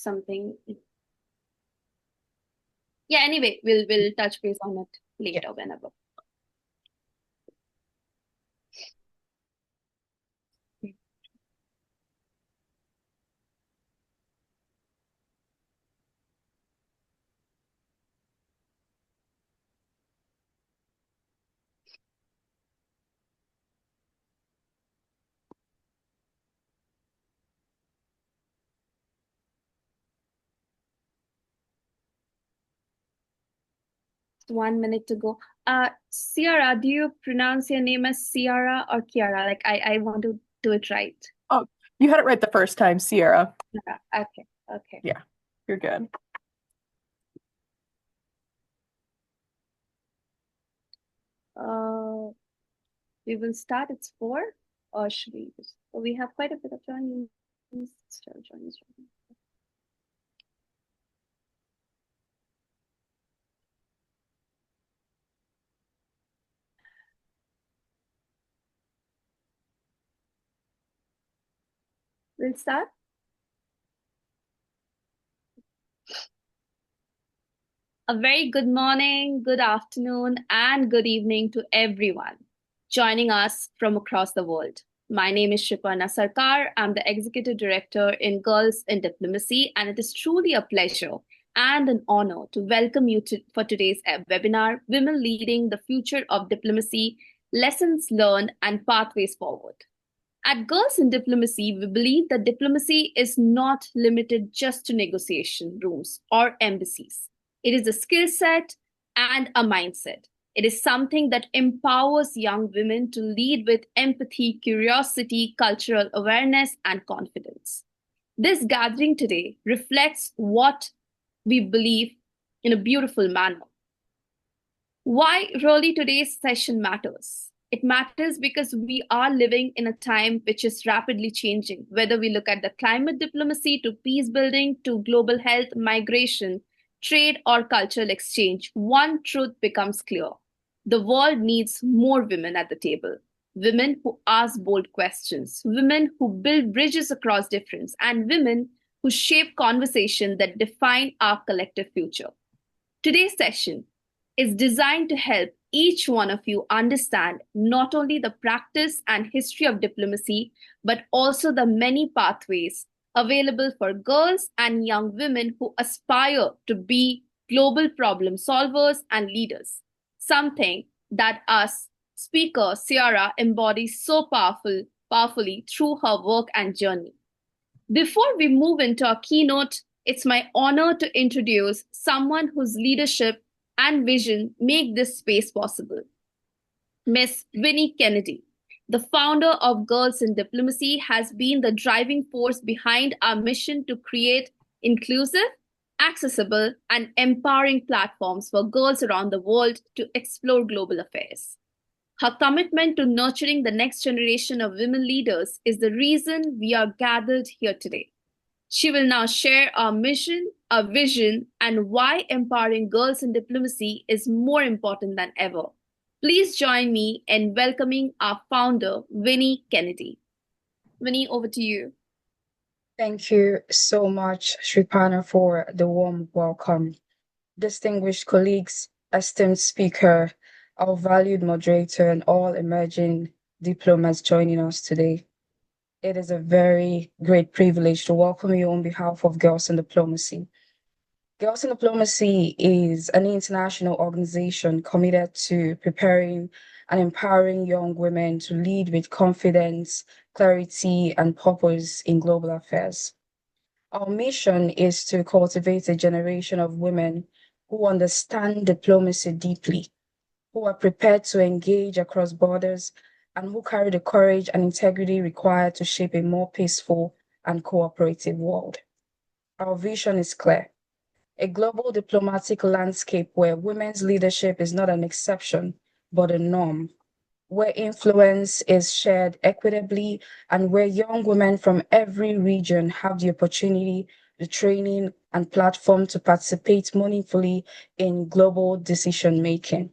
something. Yeah, anyway, we'll touch base on it later whenever. Just 1 minute to go. Ciara, do you pronounce your name as Ciara or Kiara? Like I want to do it right. Oh, you had it right the first time, Ciara. Yeah, okay. Yeah, you're good. We will start. It's 4, or should we just? We have quite a bit of joining. Join. We'll start. A very good morning, good afternoon, and good evening to everyone joining us from across the world. My name is Sriparna Sarkar. I'm the Executive Director in Girls in Diplomacy, and it is truly a pleasure and an honor to welcome you for today's webinar, Women Leading the Future of Diplomacy, Lessons Learned and Pathways Forward. At Girls in Diplomacy, we believe that diplomacy is not limited just to negotiation rooms or embassies. It is a skill set and a mindset. It is something that empowers young women to lead with empathy, curiosity, cultural awareness, and confidence. This gathering today reflects what we believe in a beautiful manner. Why really today's session matters? It matters because we are living in a time which is rapidly changing. Whether we look at the climate diplomacy to peace building to global health, migration, trade, or cultural exchange, one truth becomes clear. The world needs more women at the table. Women who ask bold questions, women who build bridges across difference, and women who shape conversation that define our collective future. Today's session is designed to help each one of you understand not only the practice and history of diplomacy, but also the many pathways available for girls and young women who aspire to be global problem solvers and leaders, something that us speaker Ciara embodies so powerfully through her work and journey. Before we move into our keynote, it's my honor to introduce someone whose leadership and vision make this space possible. Miss Winnie Kennedy, the founder of Girls in Diplomacy, has been the driving force behind our mission to create inclusive, accessible, and empowering platforms for girls around the world to explore global affairs. Her commitment to nurturing the next generation of women leaders is the reason we are gathered here today. She will now share our mission, our vision, and why empowering girls in diplomacy is more important than ever. Please join me in welcoming our founder, Winnie Kennedy. Winnie, over to you. Thank you so much, Sriparna, for the warm welcome. Distinguished colleagues, esteemed speaker, our valued moderator, and all emerging diplomats joining us today. It is a very great privilege to welcome you on behalf of Girls in Diplomacy. Girls in Diplomacy is an international organization committed to preparing and empowering young women to lead with confidence, clarity, and purpose in global affairs. Our mission is to cultivate a generation of women who understand diplomacy deeply, who are prepared to engage across borders, and who carry the courage and integrity required to shape a more peaceful and cooperative world. Our vision is clear: a global diplomatic landscape where women's leadership is not an exception, but a norm, where influence is shared equitably, and where young women from every region have the opportunity, the training, and platform to participate meaningfully in global decision-making.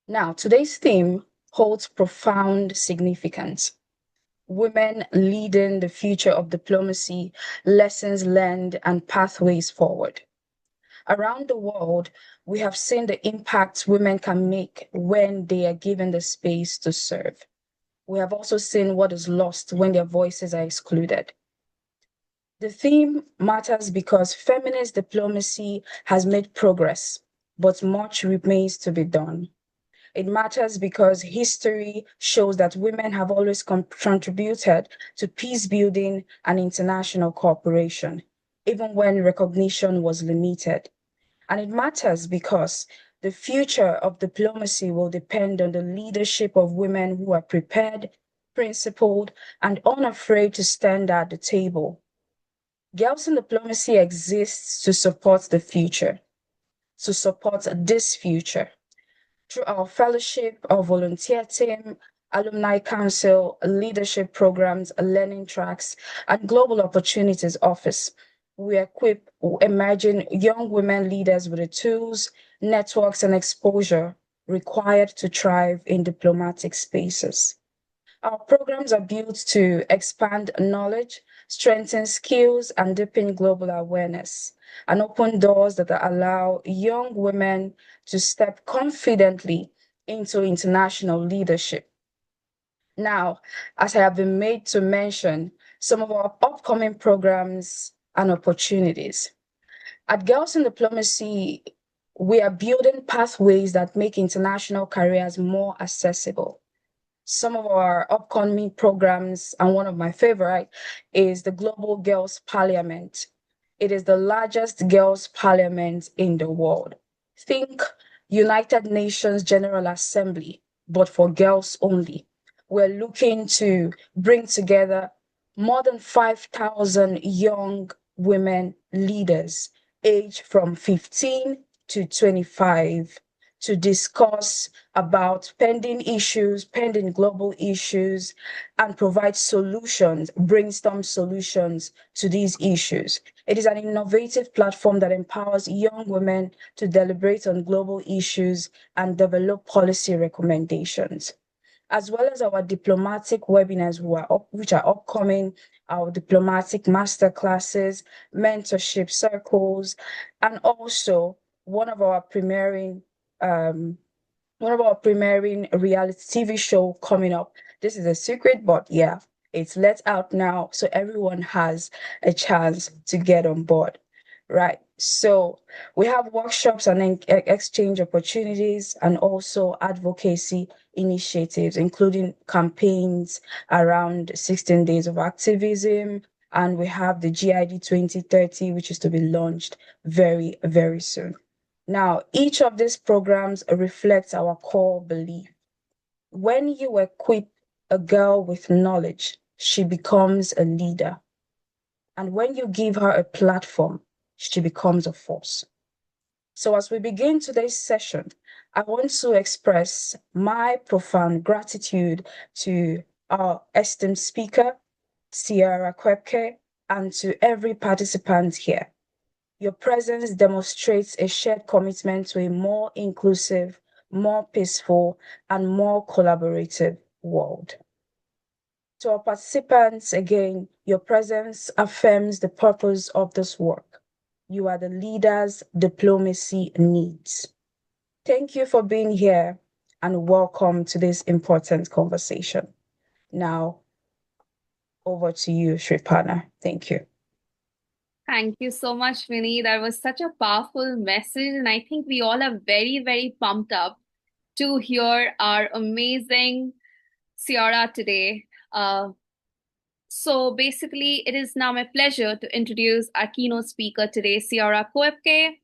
Now, today's theme holds profound significance. Women Leading the Future of Diplomacy, Lessons Learned and Pathways Forward. Around the world, we have seen the impact women can make when they are given the space to serve. We have also seen what is lost when their voices are excluded. The theme matters because feminist diplomacy has made progress, but much remains to be done. It matters because history shows that women have always contributed to peace building and international cooperation, even when recognition was limited. And it matters because the future of diplomacy will depend on the leadership of women who are prepared, principled, and unafraid to stand at the table. Girls in Diplomacy exists to support the future, to support this future. Through our fellowship, our volunteer team, alumni council, leadership programs, learning tracks, and global opportunities office, we equip emerging young women leaders with the tools, networks, and exposure required to thrive in diplomatic spaces. Our programs are built to expand knowledge, strengthen skills, and deepen global awareness, and open doors that allow young women to step confidently into international leadership. Now, as I have been made to mention, some of our upcoming programs and opportunities. At Girls in Diplomacy, we are building pathways that make international careers more accessible. Some of our upcoming programs, and one of my favorite, is the Global Girls Parliament. It is the largest girls' parliament in the world. Think United Nations General Assembly, but for girls only. We're looking to bring together more than 5,000 young women leaders aged from 15 to 25 to discuss about pending issues, pending global issues, and provide solutions, brainstorm solutions to these issues. It is an innovative platform that empowers young women to deliberate on global issues and develop policy recommendations, as well as our diplomatic webinars which are upcoming, our diplomatic master classes, mentorship circles, and also one of our premiering reality TV show coming up. This is a secret, but yeah, it's let out now, so everyone has a chance to get on board, right? So we have workshops and exchange opportunities and also advocacy initiatives, including campaigns around 16 days of activism. And we have the GID 2030, which is to be launched very, very soon. Now, each of these programs reflects our core belief. When you equip a girl with knowledge, she becomes a leader. And when you give her a platform, she becomes a force. So as we begin today's session, I want to express my profound gratitude to our esteemed speaker, Ciara Koepke, and to every participant here. Your presence demonstrates a shared commitment to a more inclusive, more peaceful, and more collaborative world. To our participants, again, your presence affirms the purpose of this work. You are the leaders diplomacy needs. Thank you for being here and welcome to this important conversation. Now, over to you, Sriparna. Thank you. Thank you so much, Vinny. That was such a powerful message. And I think we all are very, very pumped up to hear our amazing Ciara today. So basically, it is now my pleasure to introduce our keynote speaker today, Ciara Koepke.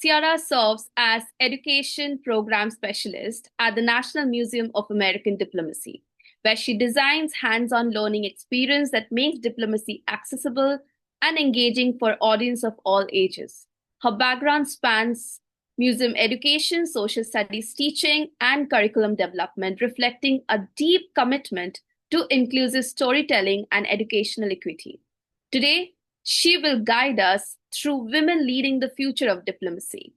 Ciara serves as Education Program Specialist at the National Museum of American Diplomacy, where she designs hands-on learning experience that makes diplomacy accessible and engaging for audience of all ages. Her background spans museum education, social studies teaching, and curriculum development, reflecting a deep commitment to inclusive storytelling and educational equity. Today, she will guide us through women leading the future of diplomacy,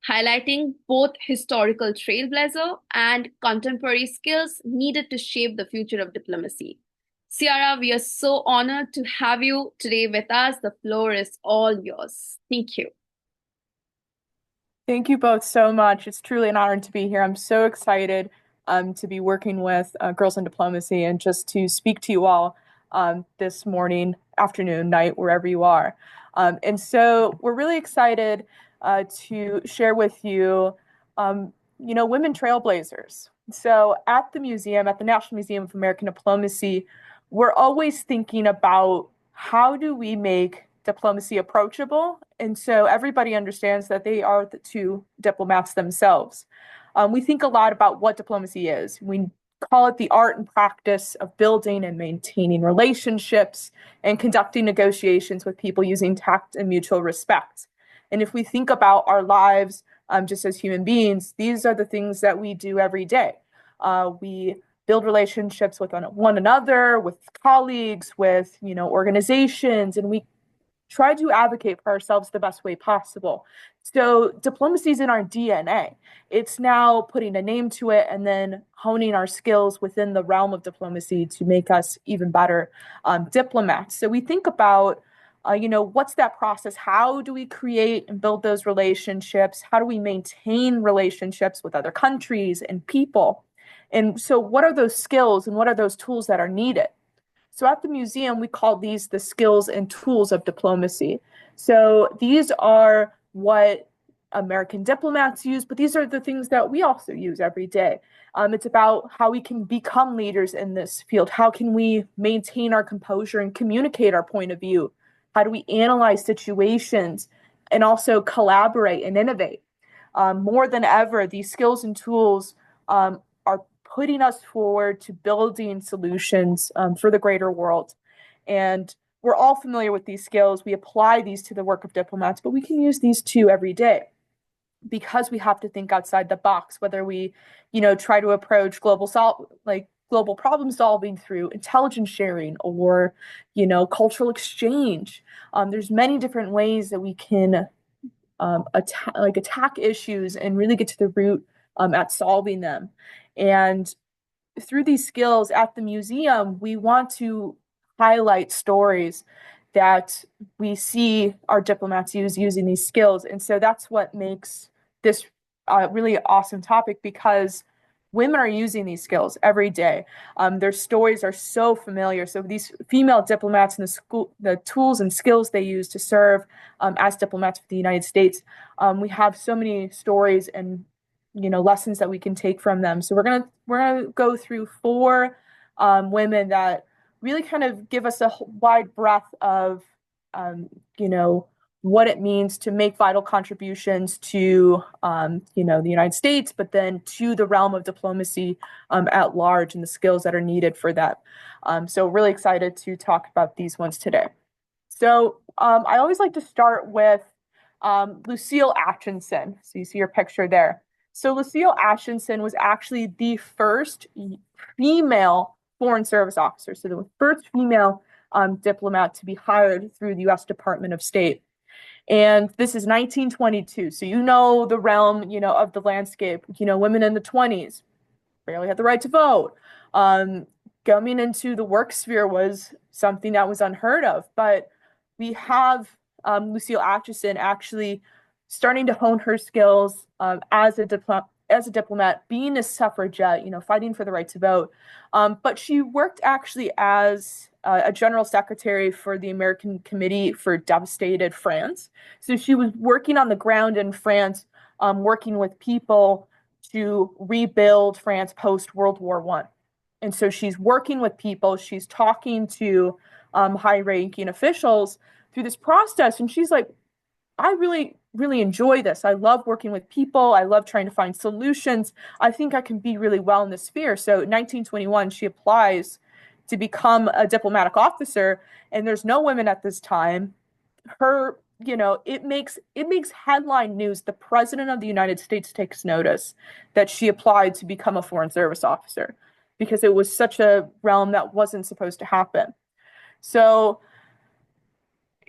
highlighting both historical trailblazer and contemporary skills needed to shape the future of diplomacy. Ciara, we are so honored to have you today with us. The floor is all yours. Thank you. Thank you both so much. It's truly an honor to be here. I'm so excited to be working with Girls in Diplomacy and just to speak to you all this morning, afternoon, night, wherever you are. And so we're really excited to share with you, women trailblazers. So at the museum, at the National Museum of American Diplomacy, we're always thinking about how do we make diplomacy approachable. And so everybody understands that they are the two diplomats themselves. We think a lot about what diplomacy is. We call it the art and practice of building and maintaining relationships and conducting negotiations with people using tact and mutual respect. And if we think about our lives just as human beings, these are the things that we do every day. We build relationships with one another, with colleagues, with organizations, and we try to advocate for ourselves the best way possible. So diplomacy is in our DNA. It's now putting a name to it and then honing our skills within the realm of diplomacy to make us even better diplomats. So we think about, what's that process? How do we create and build those relationships? How do we maintain relationships with other countries and people? And so what are those skills and what are those tools that are needed? So at the museum, we call these the skills and tools of diplomacy. So these are what American diplomats use, but these are the things that we also use every day. It's about how we can become leaders in this field. How can we maintain our composure and communicate our point of view? How do we analyze situations and also collaborate and innovate? More than ever, these skills and tools are putting us forward to building solutions for the greater world. And we're all familiar with these skills. We apply these to the work of diplomats, but we can use these too every day because we have to think outside the box, whether we, try to approach global problem solving through intelligence sharing or, cultural exchange. There's many different ways that we can attack issues and really get to the root at solving them. And through these skills at the museum, we want to highlight stories that we see our diplomats using these skills. And so that's what makes this really awesome topic, because women are using these skills every day. Their stories are so familiar. So these female diplomats and the tools and skills they use to serve as diplomats for the United States, we have so many stories and lessons that we can take from them. So we're gonna go through four women that really kind of give us a wide breadth of what it means to make vital contributions to the United States, but then to the realm of diplomacy at large and the skills that are needed for that. So really excited to talk about these ones today. So I always like to start with Lucille Atchison. So you see your picture there. So Lucille Atchison was actually the first female Foreign Service officer, so the first female diplomat to be hired through the U.S. Department of State. And this is 1922. So the realm, of the landscape. Women in the 20s barely had the right to vote. Coming into the work sphere was something that was unheard of. But we have Lucille Atchison actually starting to hone her skills as a diplomat, being a suffragette, fighting for the right to vote. But she worked actually as a general secretary for the American Committee for Devastated France. So she was working on the ground in France, working with people to rebuild France post World War I. And so she's working with people, she's talking to high-ranking officials through this process. And she's like, I really, really enjoy this. I love working with people. I love trying to find solutions. I think I can be really well in this sphere. So in 1921, she applies to become a diplomatic officer, and there's no women at this time. It makes headline news. The President of the United States takes notice that she applied to become a Foreign Service officer because it was such a realm that wasn't supposed to happen. So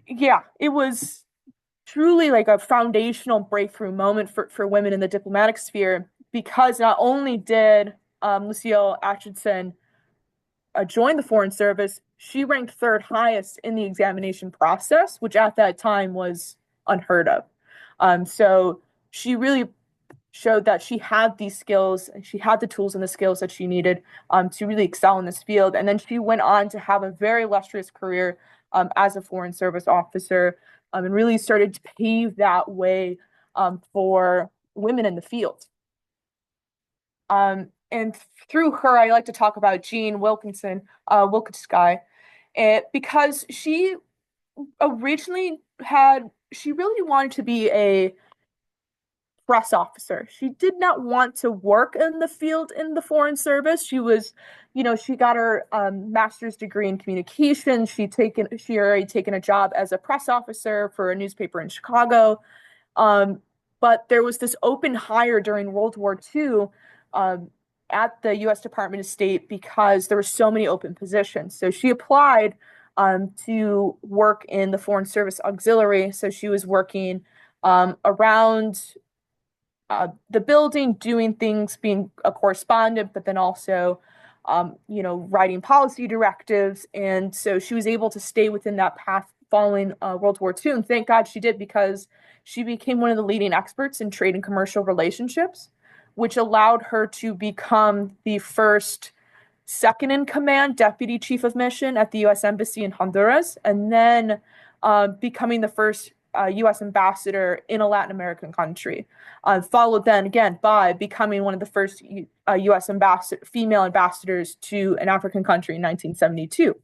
yeah, it was truly like a foundational breakthrough moment for women in the diplomatic sphere, because not only did Lucille Atchison joined the Foreign Service, she ranked third highest in the examination process, which at that time was unheard of. So she really showed that she had these skills and she had the tools and the skills that she needed to really excel in this field. And then she went on to have a very illustrious career as a Foreign Service officer and really started to pave that way for women in the field. And through her, I like to talk about Jean Wilkinson, Wilkinson, because she originally she really wanted to be a press officer. She did not want to work in the field in the Foreign Service. She was, she got her master's degree in communication. She already taken a job as a press officer for a newspaper in Chicago. But there was this open hire during World War II at the U.S. Department of State because there were so many open positions. So she applied to work in the Foreign Service Auxiliary. So she was working around the building, doing things, being a correspondent, but then also, writing policy directives. And so she was able to stay within that path following World War II. And thank God she did, because she became one of the leading experts in trade and commercial relationships, which allowed her to become the first second in command deputy chief of mission at the U.S. Embassy in Honduras, and then becoming the first U.S. ambassador in a Latin American country, followed then again by becoming one of the first U.S. female ambassadors to an African country in 1972.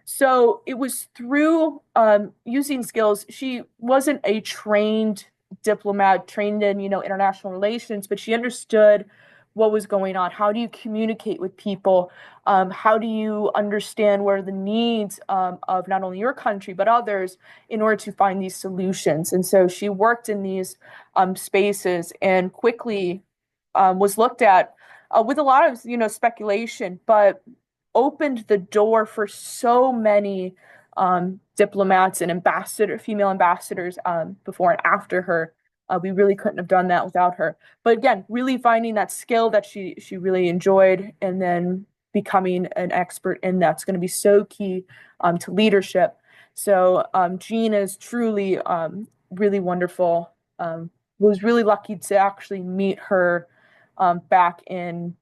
So it was through using skills. She wasn't a trained diplomat, trained in, international relations, but she understood what was going on. How do you communicate with people? How do you understand what are the needs of not only your country, but others in order to find these solutions? And so she worked in these spaces and quickly was looked at with a lot of, speculation, but opened the door for so many diplomats and female ambassadors before and after her. We really couldn't have done that without her. But again, really finding that skill that she really enjoyed, and then becoming an expert in that's going to be so key to leadership. So Jean is truly really wonderful. Was really lucky to actually meet her back in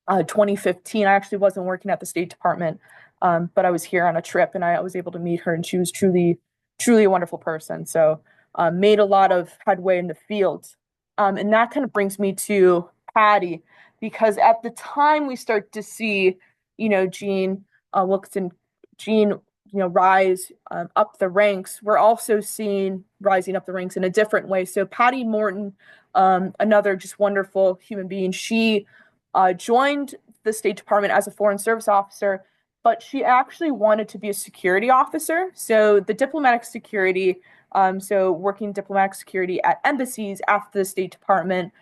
2015. I actually wasn't working at the State Department, but I was here on a trip, and I was able to meet her, and she was truly, truly a wonderful person. So made a lot of headway in the field. And that kind of brings me to Patty, because at the time we start to see, Jean Wilkinson, rise up the ranks, we're also seeing rising up the ranks in a different way. So Patty Morton, another just wonderful human being, she joined the State Department as a Foreign Service officer, but she actually wanted to be a security officer. So the diplomatic security, so working diplomatic security at embassies after the State Department.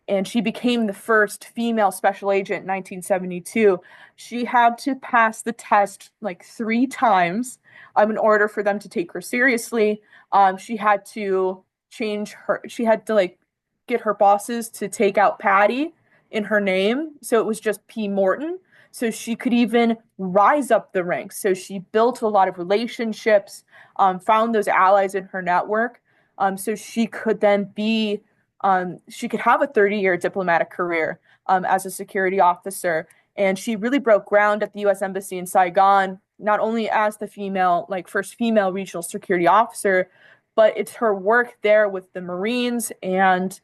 And she became the first female special agent in 1972. She had to pass the test like 3 times in order for them to take her seriously. She had to get her bosses to take out Patty in her name. So it was just P. Morton. So she could even rise up the ranks. So she built a lot of relationships, found those allies in her network. So she could then she could have a 30-year diplomatic career as a security officer. And she really broke ground at the U.S. Embassy in Saigon, not only as the first female regional security officer, but it's her work there with the Marines and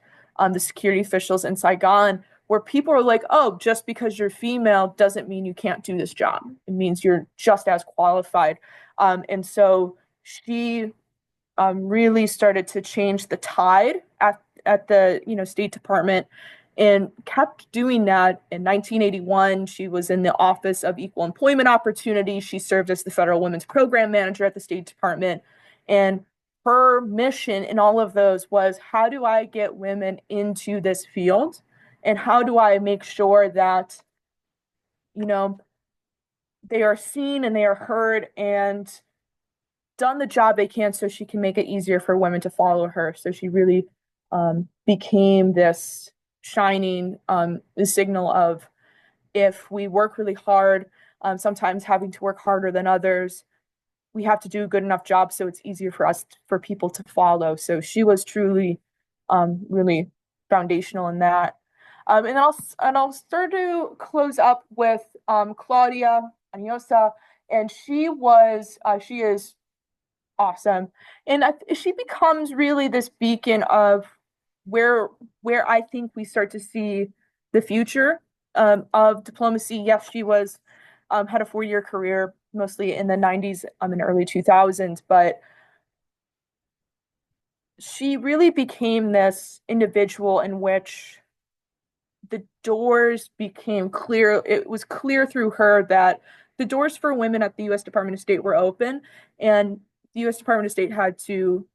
the security officials in Saigon, where people are like, oh, just because you're female doesn't mean you can't do this job. It means you're just as qualified. And so she really started to change the tide at the State Department, and kept doing that. In 1981, she was in the Office of Equal Employment Opportunity. She served as the Federal Women's Program Manager at the State Department. And her mission in all of those was, how do I get women into this field? And how do I make sure that, they are seen and they are heard and done the job they can, so she can make it easier for women to follow her. So she really became this shining signal of if we work really hard, sometimes having to work harder than others, we have to do a good enough job so it's easier for people to follow. So she was truly really foundational in that. And I'll start to close up with Claudia Aniosa, and she is awesome, and she becomes really this beacon of where I think we start to see the future of diplomacy. Yes, she was had a 4-year career, mostly in the 90s and early 2000s, but she really became this individual in which the doors became clear. It was clear through her that the doors for women at the U.S. Department of State were open, and the U.S. Department of State had to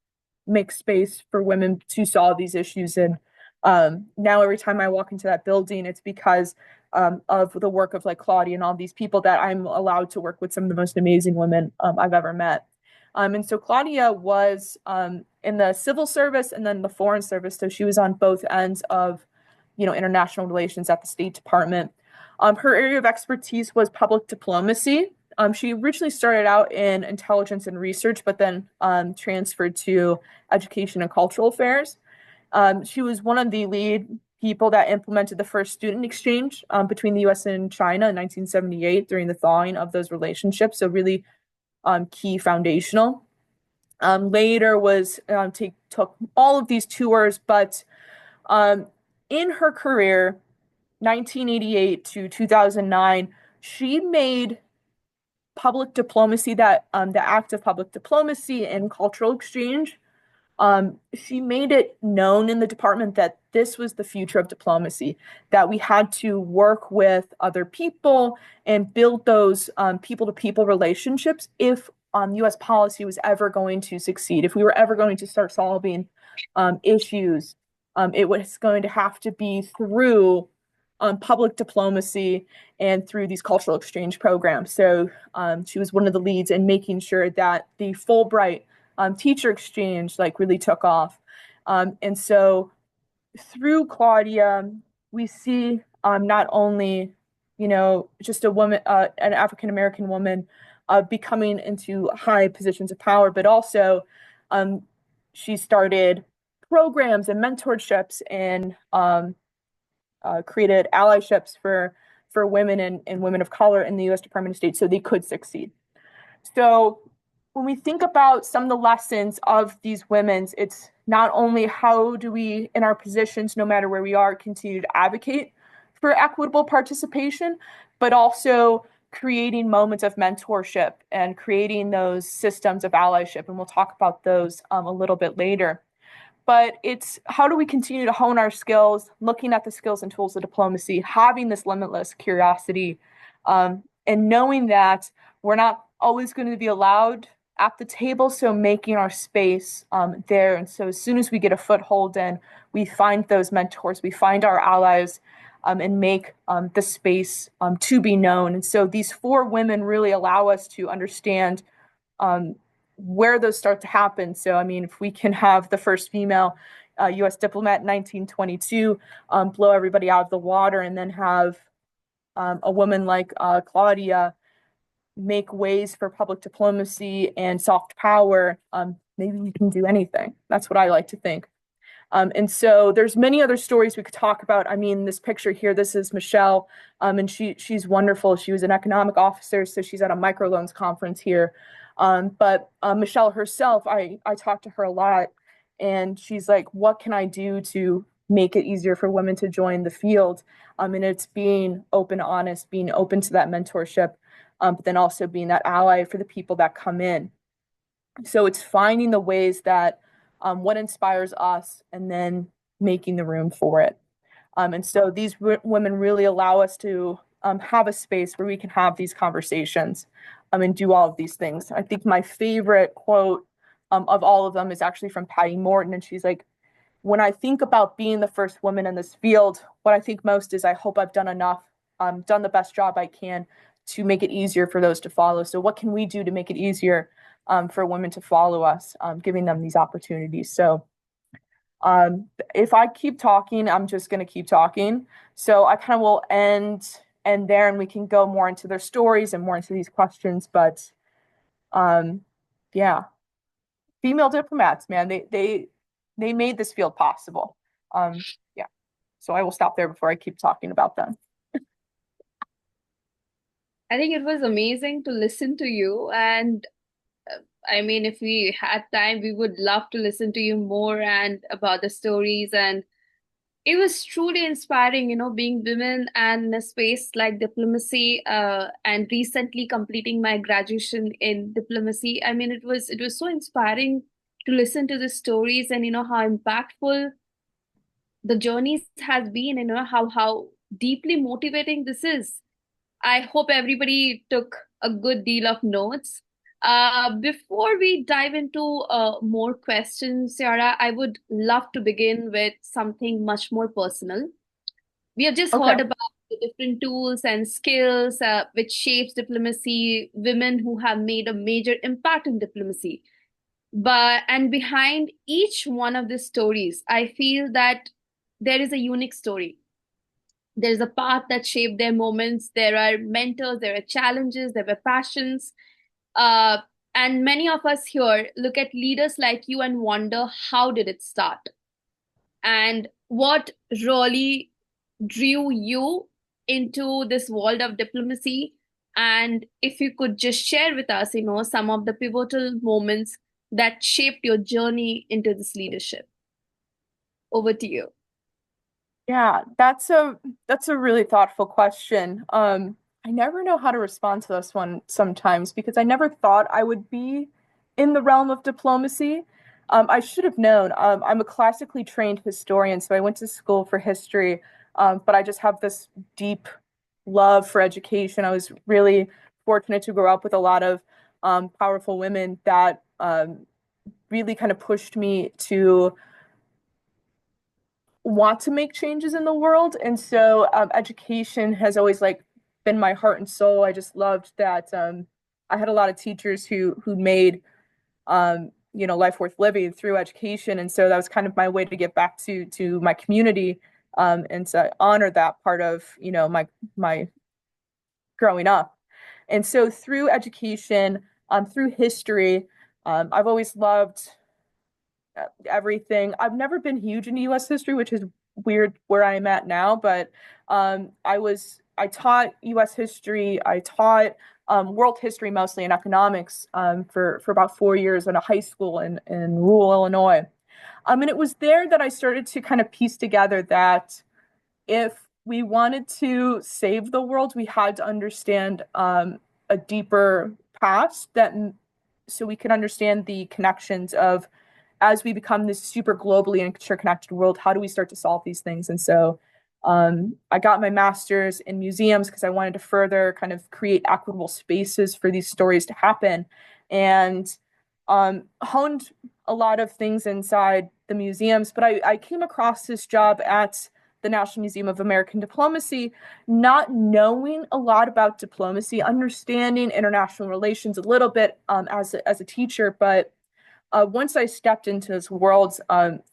make space for women to solve these issues. And now every time I walk into that building, it's because of the work of like Claudia and all these people that I'm allowed to work with some of the most amazing women I've ever met. And so Claudia was in the civil service and then the foreign service. So she was on both ends of, international relations at the State Department. Her area of expertise was public diplomacy. She originally started out in intelligence and research, but then transferred to education and cultural affairs. She was one of the lead people that implemented the first student exchange between the U.S. and China in 1978 during the thawing of those relationships. So really key foundational. Later was took all of these tours, but in her career, 1988 to 2009, she made public diplomacy, that the act of public diplomacy and cultural exchange, she made it known in the department that this was the future of diplomacy, that we had to work with other people and build those people-to-people relationships if U.S. policy was ever going to succeed, if we were ever going to start solving issues. It was going to have to be through public diplomacy and through these cultural exchange programs. So she was one of the leads in making sure that the Fulbright teacher exchange really took off. And so through Claudia, we see not only, just a woman, an African-American woman becoming into high positions of power, but also she started programs and mentorships and created allyships for women and women of color in the U.S. Department of State so they could succeed. So when we think about some of the lessons of these women's, it's not only how do we, in our positions, no matter where we are, continue to advocate for equitable participation, but also creating moments of mentorship and creating those systems of allyship. And we'll talk about those a little bit later. But it's how do we continue to hone our skills, looking at the skills and tools of diplomacy, having this limitless curiosity, and knowing that we're not always going to be allowed at the table, so making our space there. And so as soon as we get a foothold in, we find those mentors, we find our allies, and make the space to be known. And so these 4 women really allow us to understand where those start to happen. So, I mean, if we can have the first female U.S. diplomat in 1922 blow everybody out of the water, and then have a woman like Claudia make ways for public diplomacy and soft power, maybe we can do anything. That's what I like to think. And so there's many other stories we could talk about. I mean, this picture here, this is Michelle, and she's wonderful. She was an economic officer, so she's at a microloans conference here. But Michelle herself, I talked to her a lot, and she's like, what can I do to make it easier for women to join the field? And it's being open, honest, being open to that mentorship, but then also being that ally for the people that come in. So it's finding the ways that what inspires us and then making the room for it. And so these women really allow us to have a space where we can have these conversations and do all of these things. I think my favorite quote of all of them is actually from Patty Morton. And she's like, when I think about being the first woman in this field, what I think most is I hope I've done enough, done the best job I can to make it easier for those to follow. So what can we do to make it easier for women to follow us, giving them these opportunities? So if I keep talking, I'm just going to keep talking. So I kind of will end end there, and we can go more into their stories and more into these questions. But yeah, female diplomats, man, they made this field possible. Yeah. So I will stop there before I keep talking about them. I think it was amazing to listen to you. And I mean, if we had time, we would love to listen to you more and about the stories. And it was truly inspiring, being women and in a space like diplomacy, and recently completing my graduation in diplomacy. I mean, it was so inspiring to listen to the stories and how impactful the journeys has been, how deeply motivating this is. I hope everybody took a good deal of notes. Before we dive into more questions, Ciara, I would love to begin with something much more personal. We have just Okay. heard about the different tools and skills which shapes diplomacy, women who have made a major impact in diplomacy. But and behind each one of these stories, I feel that there is a unique story. There's a path that shaped their moments. There are mentors, there are challenges, there were passions. Uh, and many of us here look at leaders like you and wonder, how did it start? And what really drew you into this world of diplomacy? And if you could just share with us, some of the pivotal moments that shaped your journey into this leadership. Over to you. Yeah, that's a really thoughtful question. I never know how to respond to this one sometimes because I never thought I would be in the realm of diplomacy. I should have known. I'm a classically trained historian, so I went to school for history, but I just have this deep love for education. I was really fortunate to grow up with a lot of powerful women that really kind of pushed me to want to make changes in the world. And so education has always like been my heart and soul. I just loved that I had a lot of teachers who made life worth living through education. And so that was kind of my way to get back to my community, and to honor that part of, my growing up. And so through education, through history, I've always loved everything. I've never been huge into U.S. history, which is weird where I am at now, but I taught U.S. history. I taught world history mostly in economics for about 4 years in a high school in rural Illinois. And it was there that I started to kind of piece together that if we wanted to save the world, we had to understand a deeper past so we could understand the connections of as we become this super globally interconnected world, how do we start to solve these things? And so I got my master's in museums because I wanted to further kind of create equitable spaces for these stories to happen, and honed a lot of things inside the museums. But I came across this job at the National Museum of American Diplomacy, not knowing a lot about diplomacy, understanding international relations a little bit as a teacher, but once I stepped into this world,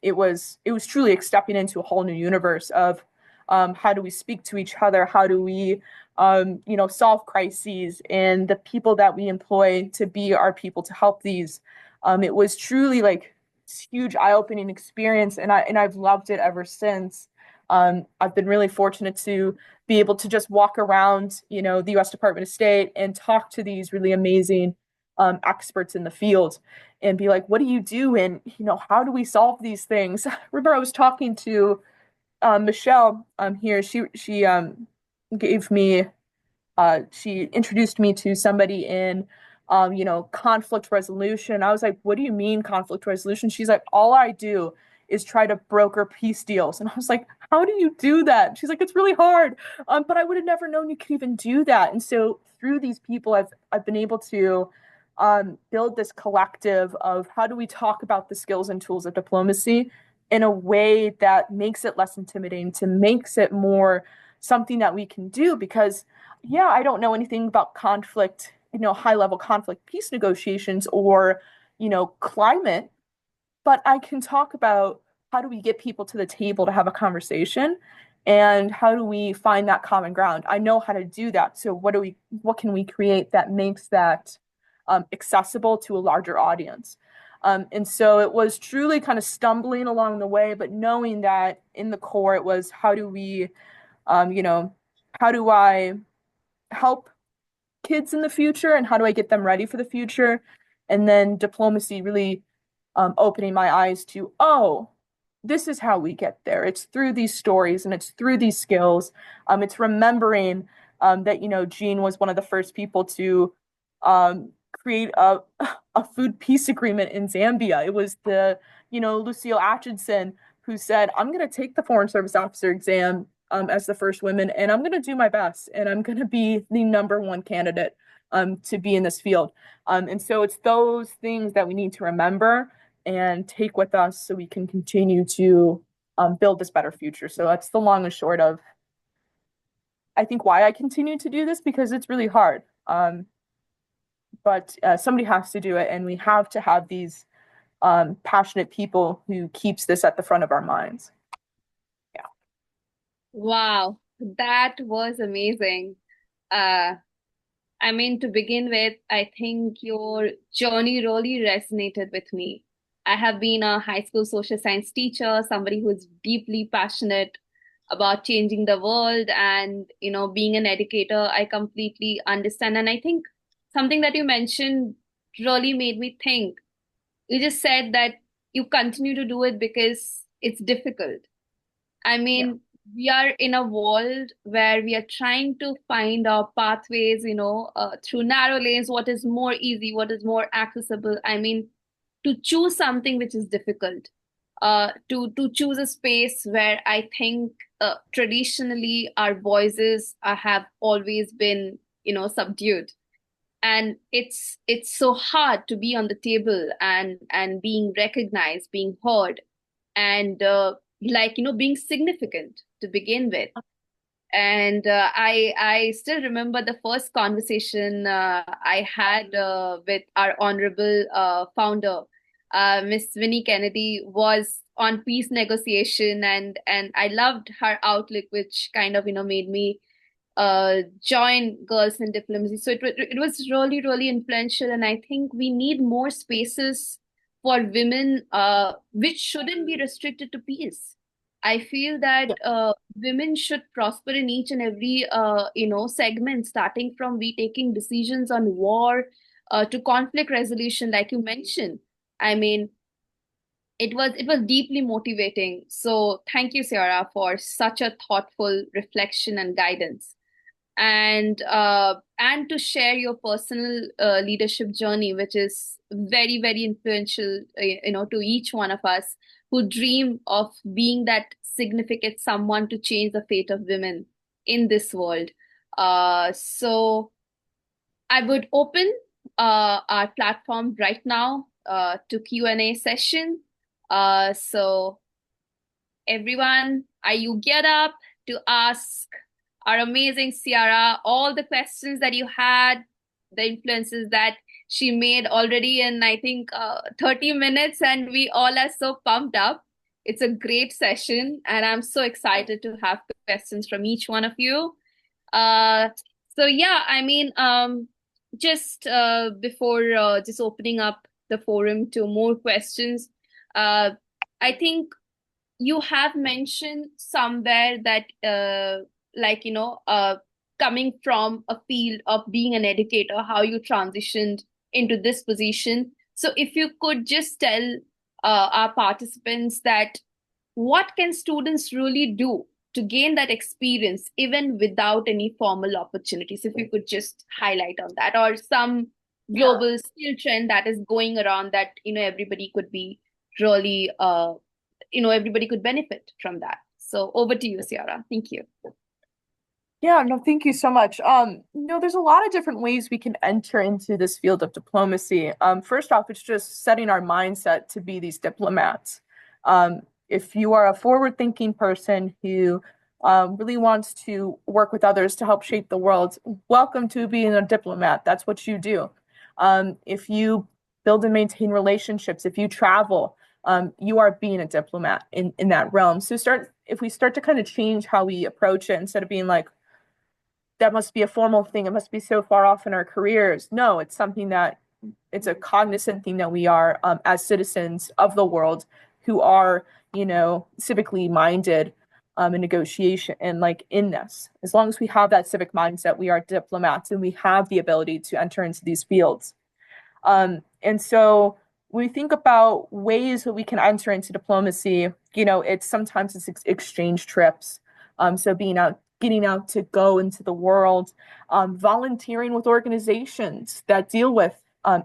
it was truly like stepping into a whole new universe of how do we speak to each other, how do we solve crises, and the people that we employ to be our people to help these. It was truly like this huge eye-opening experience, and I've loved it ever since. I've been really fortunate to be able to just walk around, the U.S. Department of State and talk to these really amazing experts in the field and be like, what do you do? And, how do we solve these things? I remember I was talking to Michelle here. She gave me, she introduced me to somebody in, conflict resolution. I was like, what do you mean conflict resolution? She's like, all I do is try to broker peace deals. And I was like, how do you do that? She's like, it's really hard. But I would have never known you could even do that. And so through these people, I've been able to build this collective of how do we talk about the skills and tools of diplomacy in a way that makes it less intimidating, to makes it more something that we can do. Because, yeah, I don't know anything about conflict, high level conflict peace negotiations or, climate, but I can talk about how do we get people to the table to have a conversation. And how do we find that common ground? I know how to do that. So what can we create that makes that accessible to a larger audience? And so it was truly kind of stumbling along the way, but knowing that in the core, it was how do we, how do I help kids in the future and how do I get them ready for the future? And then diplomacy really opening my eyes to, oh, this is how we get there. It's through these stories and it's through these skills. It's remembering that, Jean was one of the first people to create a food peace agreement in Zambia. It was Lucille Atchison who said, I'm going to take the Foreign Service Officer exam as the first woman, and I'm going to do my best, and I'm going to be the number one candidate to be in this field. And so it's those things that we need to remember and take with us so we can continue to build this better future. So that's the long and short of, I think, why I continue to do this, because it's really hard. But somebody has to do it, and we have to have these passionate people who keeps this at the front of our minds. Yeah. Wow, that was amazing. To begin with, I think your journey really resonated with me. I have been a high school social science teacher, somebody who's deeply passionate about changing the world and, being an educator. I completely understand. And I think something that you mentioned really made me think. You just said that you continue to do it because it's difficult. Yeah. We are in a world where we are trying to find our pathways, through narrow lanes, what is more easy, what is more accessible. To choose something which is difficult, to choose a space where I think traditionally our voices have always been, subdued. And it's so hard to be on the table and being recognized, being heard, and being significant to begin with. And I still remember the first conversation I had with our honorable founder, Miss Winnie Kennedy, was on peace negotiation, and I loved her outlook, which kind of made me join Girls in Diplomacy. So it was really, really influential. And I think we need more spaces for women, which shouldn't be restricted to peace. I feel that women should prosper in each and every, segment, starting from we taking decisions on war to conflict resolution, like you mentioned. I mean, it was deeply motivating. So thank you, Ciara, for such a thoughtful reflection and guidance, and to share your personal leadership journey, which is very, very influential, to each one of us who dream of being that significant someone to change the fate of women in this world. So I would open our platform right now to Q&A session. So everyone, are you geared up to ask our amazing Ciara all the questions that you had, the influences that she made already in, I think, 30 minutes, and we all are so pumped up. It's a great session, and I'm so excited to have questions from each one of you. So yeah, just before just opening up the forum to more questions, I think you have mentioned somewhere that coming from a field of being an educator, how you transitioned into this position. So if you could just tell our participants that what can students really do to gain that experience even without any formal opportunities, if you could just highlight on that, or some global skill trend that is going around that everybody could be really everybody could benefit from that. So over to you, Ciara. Thank you. Yeah, no, thank you so much. There's a lot of different ways we can enter into this field of diplomacy. First off, it's just setting our mindset to be these diplomats. If you are a forward-thinking person who really wants to work with others to help shape the world, welcome to being a diplomat. That's what you do. If you build and maintain relationships, if you travel, you are being a diplomat in that realm. So if we start to kind of change how we approach it, instead of being like, that must be a formal thing, it must be so far off in our careers. No, it's something that it's a cognizant thing that we are, as citizens of the world who are, civically minded, in negotiation and like in this. As long as we have that civic mindset, we are diplomats and we have the ability to enter into these fields. And so when we think about ways that we can enter into diplomacy, sometimes it's exchange trips. So getting out to go into the world, volunteering with organizations that deal with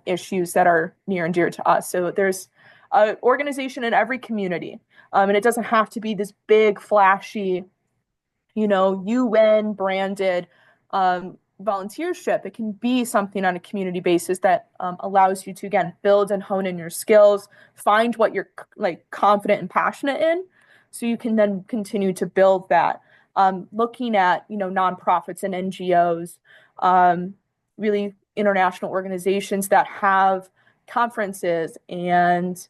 issues that are near and dear to us. So there's an organization in every community, and it doesn't have to be this big, flashy, UN branded volunteership. It can be something on a community basis that allows you to, again, build and hone in your skills, find what you're like confident and passionate in, so you can then continue to build that. Looking at, nonprofits and NGOs, really international organizations that have conferences and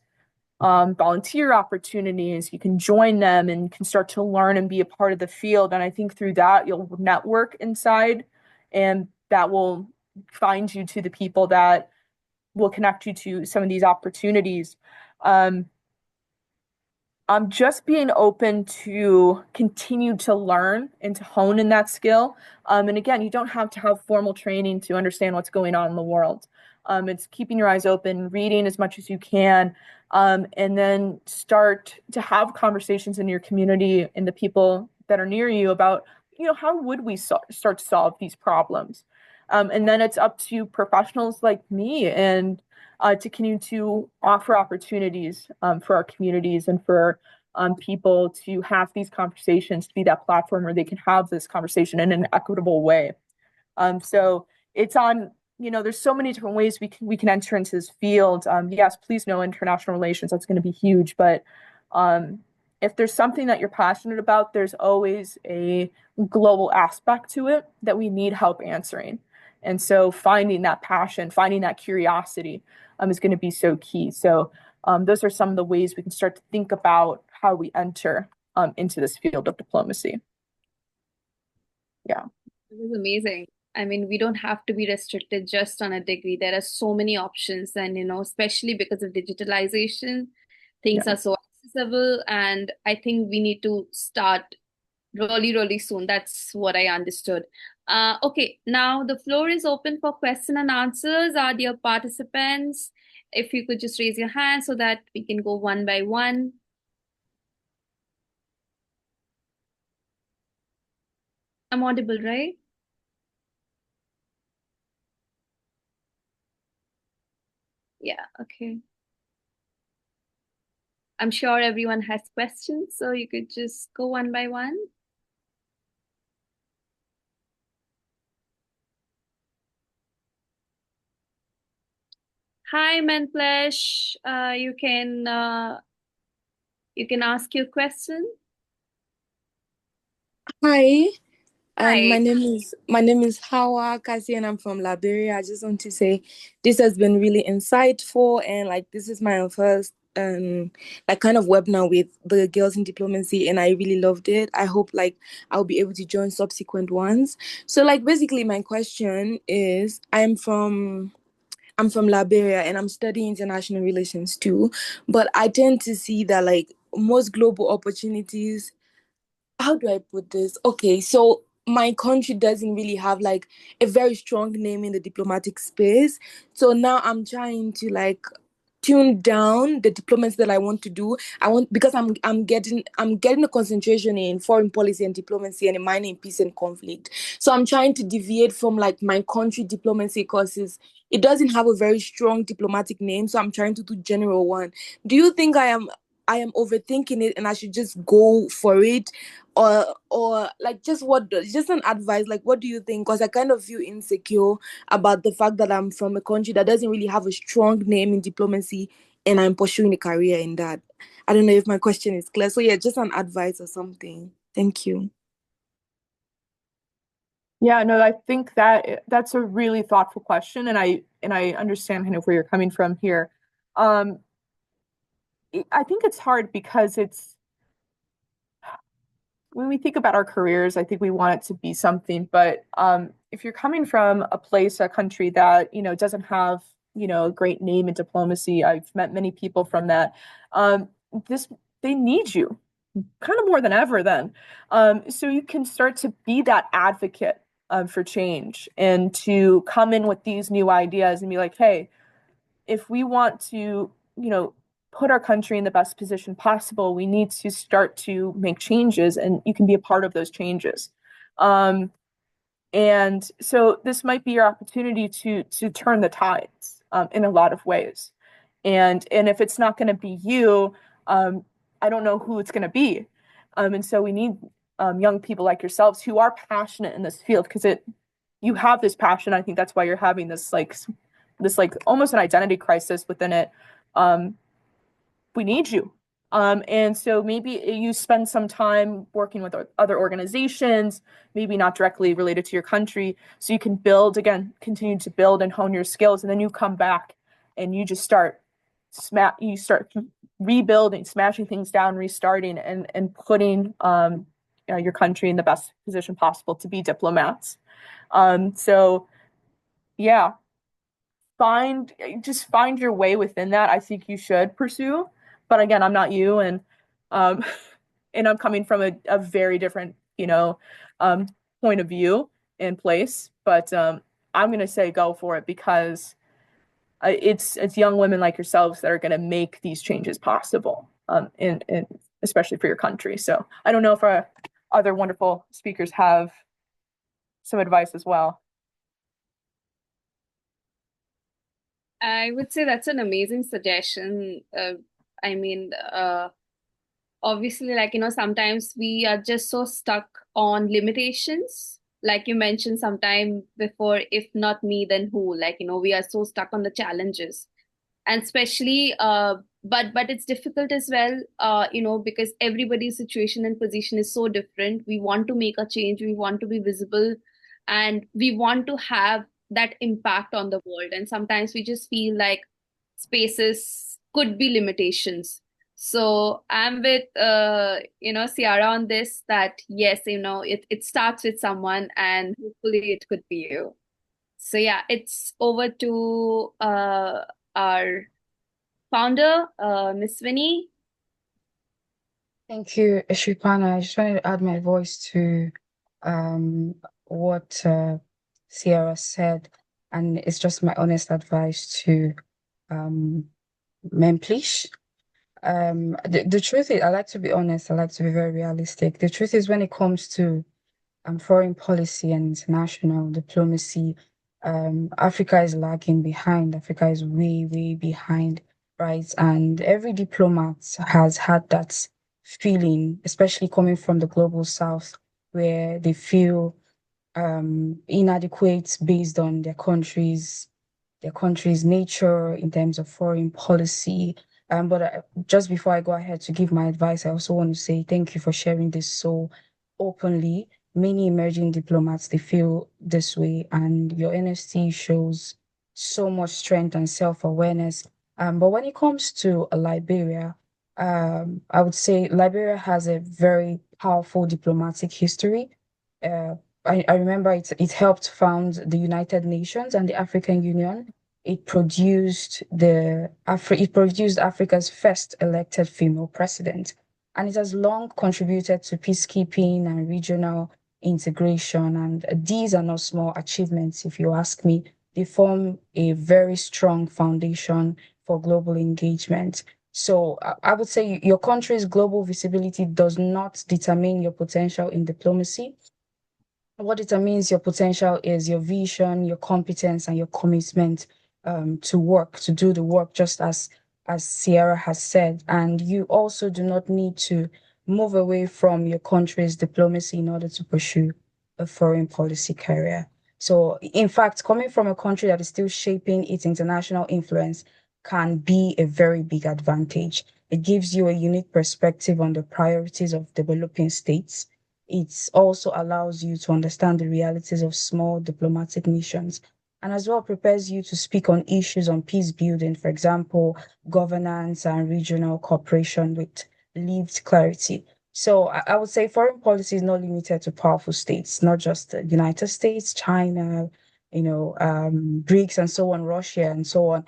volunteer opportunities. You can join them and can start to learn and be a part of the field. And I think through that, you'll network inside, and that will find you to the people that will connect you to some of these opportunities. Just being open to continue to learn and to hone in that skill. And again, you don't have to have formal training to understand what's going on in the world. It's keeping your eyes open, reading as much as you can, and then start to have conversations in your community and the people that are near you about, how would we start to solve these problems? And then it's up to professionals like me and to continue to offer opportunities for our communities and for people to have these conversations, to be that platform where they can have this conversation in an equitable way. So it's on, there's so many different ways we can enter into this field. Yes, please know international relations. That's going to be huge. But if there's something that you're passionate about, there's always a global aspect to it that we need help answering. And so finding that passion, finding that curiosity is going to be so key. So those are some of the ways we can start to think about how we enter into this field of diplomacy. Yeah. This is amazing. I mean, we don't have to be restricted just on a degree. There are so many options, and especially because of digitalization, things are so accessible. And I think we need to start really, really soon. That's what I understood. Okay, now the floor is open for question and answers. Our dear participants, if you could just raise your hand so that we can go one by one. I'm audible, right? Yeah, okay. I'm sure everyone has questions, so you could just go one by one. Hi, Manflesh. You can ask your question. Hi. Hi. My name is Hawa Kasi, and I'm from Liberia. I just want to say this has been really insightful, and like this is my first like kind of webinar with the girls in diplomacy, and I really loved it. I hope like I'll be able to join subsequent ones. So like basically my question is I'm from Liberia and I'm studying international relations too, but I tend to see that like most global opportunities, how do I put this? Okay, so my country doesn't really have like a very strong name in the diplomatic space. So now I'm trying to like tune down the diplomacy that I want to do. I want because I'm getting a concentration in foreign policy and diplomacy and a minor in peace and conflict. So I'm trying to deviate from like my country diplomacy courses. It doesn't have a very strong diplomatic name, so I'm trying to do general one. Do you think I am overthinking it and I should just go for it, or like just an advice, like what do you think? Because I kind of feel insecure about the fact that I'm from a country that doesn't really have a strong name in diplomacy and I'm pursuing a career in that. I don't know if my question is clear. So yeah, just an advice or something. Thank you. Yeah, no, I think that's a really thoughtful question, and I understand kind of where you're coming from here. I think it's hard because when we think about our careers, I think we want it to be something, but if you're coming from a country that, doesn't have, a great name in diplomacy, I've met many people from that, this they need you kind of more than ever then. So you can start to be that advocate for change and to come in with these new ideas and be like, hey, if we want to, put our country in the best position possible, we need to start to make changes, and you can be a part of those changes. And so this might be your opportunity to turn the tides in a lot of ways. And if it's not going to be you, I don't know who it's going to be. And so we need young people like yourselves who are passionate in this field, because you have this passion. I think that's why you're having this almost an identity crisis within it. We need you. And so maybe you spend some time working with other organizations, maybe not directly related to your country, so you can continue to build and hone your skills, and then you come back and you just start rebuilding, smashing things down, restarting, and putting your country in the best position possible to be diplomats. So yeah, find your way within that. I think you should pursue. But again, I'm not you, and I'm coming from a very different, point of view and place. But I'm going to say go for it, because it's young women like yourselves that are going to make these changes possible, and especially for your country. So I don't know if our other wonderful speakers have some advice as well. I would say that's an amazing suggestion. I mean, obviously, sometimes we are just so stuck on limitations. Like you mentioned sometime before, if not me, then who? We are so stuck on the challenges. And especially, but it's difficult as well, because everybody's situation and position is so different. We want to make a change, we want to be visible, and we want to have that impact on the world. And sometimes we just feel like spaces could be limitations. So I'm with Ciara on this, that yes, it starts with someone, and hopefully it could be you. So yeah, it's over to our founder, Miss Winnie. Thank you, Sriparna. I just wanted to add my voice to what Ciara said, and it's just my honest advice to men, please. The truth is, I like to be honest, I like to be very realistic. The truth is, when it comes to foreign policy and international diplomacy, Africa is lagging behind. Africa is way, way behind, right? And every diplomat has had that feeling, especially coming from the global south, where they feel inadequate based on their country's nature in terms of foreign policy. But just before I go ahead to give my advice, I also want to say thank you for sharing this so openly. Many emerging diplomats, they feel this way, and your honesty shows so much strength and self-awareness. But when it comes to Liberia, I would say Liberia has a very powerful diplomatic history. Uh, I remember it helped found the United Nations and the African Union. It produced Africa's first elected female president, and it has long contributed to peacekeeping and regional integration. And these are not small achievements, if you ask me. They form a very strong foundation for global engagement. So I would say your country's global visibility does not determine your potential in diplomacy. What determines your potential is your vision, your competence, and your commitment to do the work, just as Ciara has said. And you also do not need to move away from your country's diplomacy in order to pursue a foreign policy career. So, in fact, coming from a country that is still shaping its international influence can be a very big advantage. It gives you a unique perspective on the priorities of developing states. It also allows you to understand the realities of small diplomatic missions and as well prepares you to speak on issues on peace building, for example, governance and regional cooperation with lived clarity. So I would say foreign policy is not limited to powerful states, not just the United States, China, BRICS and so on, Russia and so on.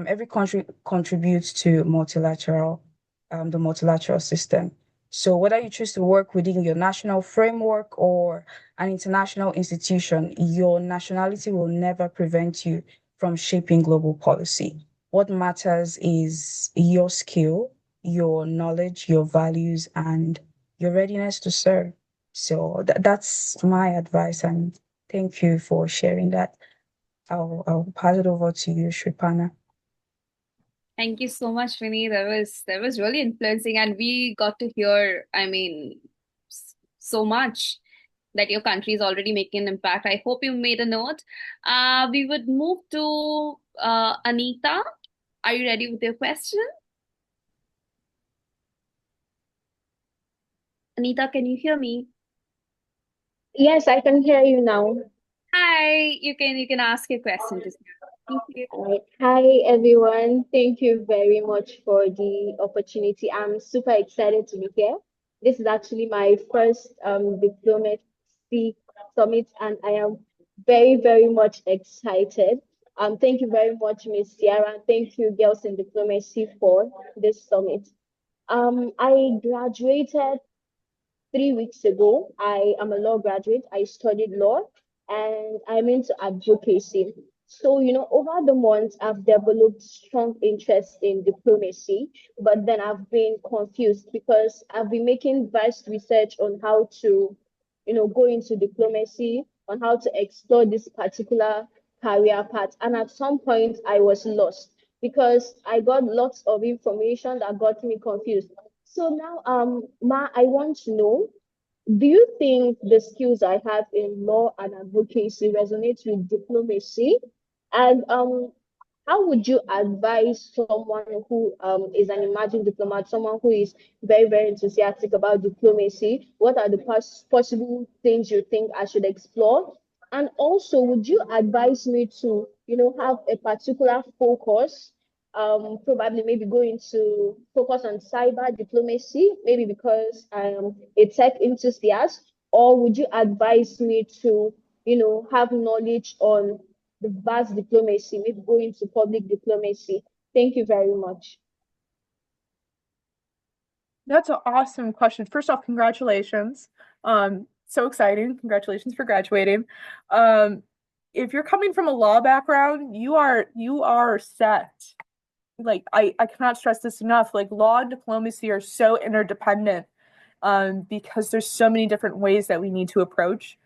Every country contributes to the multilateral system. So whether you choose to work within your national framework or an international institution, your nationality will never prevent you from shaping global policy. What matters is your skill, your knowledge, your values, and your readiness to serve. So that's my advice, and thank you for sharing that. I'll pass it over to you, Shripana. Thank you so much, Vinny. That was really influencing, and we got to hear, so much that your country is already making an impact. I hope you made a note. We would move to Anita. Are you ready with your question? Anita, can you hear me? Yes, I can hear you now. Hi, you can ask your question to Sarah. Thank you. Right. Hi, everyone. Thank you very much for the opportunity. I'm super excited to be here. This is actually my first diplomacy summit, and I am very, very much excited. Thank you very much, Miss Ciara. Thank you, Girls in Diplomacy, for this summit. I graduated 3 weeks ago. I am a law graduate. I studied law and I'm into advocacy. So, over the months, I've developed strong interest in diplomacy, but then I've been confused because I've been making vast research on how to, go into diplomacy, on how to explore this particular career path. And at some point, I was lost because I got lots of information that got me confused. So now, Ma, I want to know, do you think the skills I have in law and advocacy resonates with diplomacy? And how would you advise someone who is an emerging diplomat, someone who is very, very enthusiastic about diplomacy? What are the possible things you think I should explore? And also, would you advise me to, have a particular focus, probably maybe going to focus on cyber diplomacy, maybe because I am a tech enthusiast, or would you advise me to, have knowledge on the vast diplomacy, maybe go into public diplomacy? Thank you very much. That's an awesome question. First off, congratulations. So exciting. Congratulations for graduating. If you're coming from a law background, you are set. Like I cannot stress this enough. Like law and diplomacy are so interdependent, because there's so many different ways that we need to approach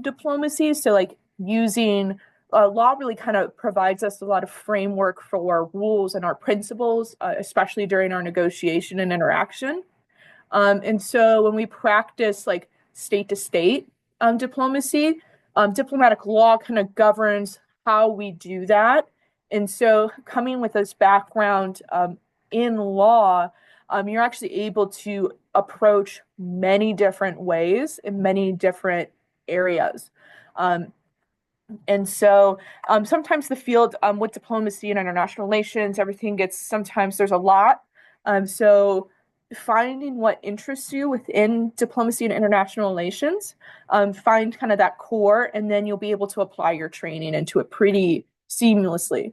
diplomacy. So like using law really kind of provides us a lot of framework for our rules and our principles, especially during our negotiation and interaction. And so when we practice like state to state diplomacy, diplomatic law kind of governs how we do that. And so coming with this background in law, you're actually able to approach many different ways in many different areas. And so sometimes the field with diplomacy and international relations, sometimes there's a lot. So finding what interests you within diplomacy and international relations, find kind of that core, and then you'll be able to apply your training into it pretty seamlessly.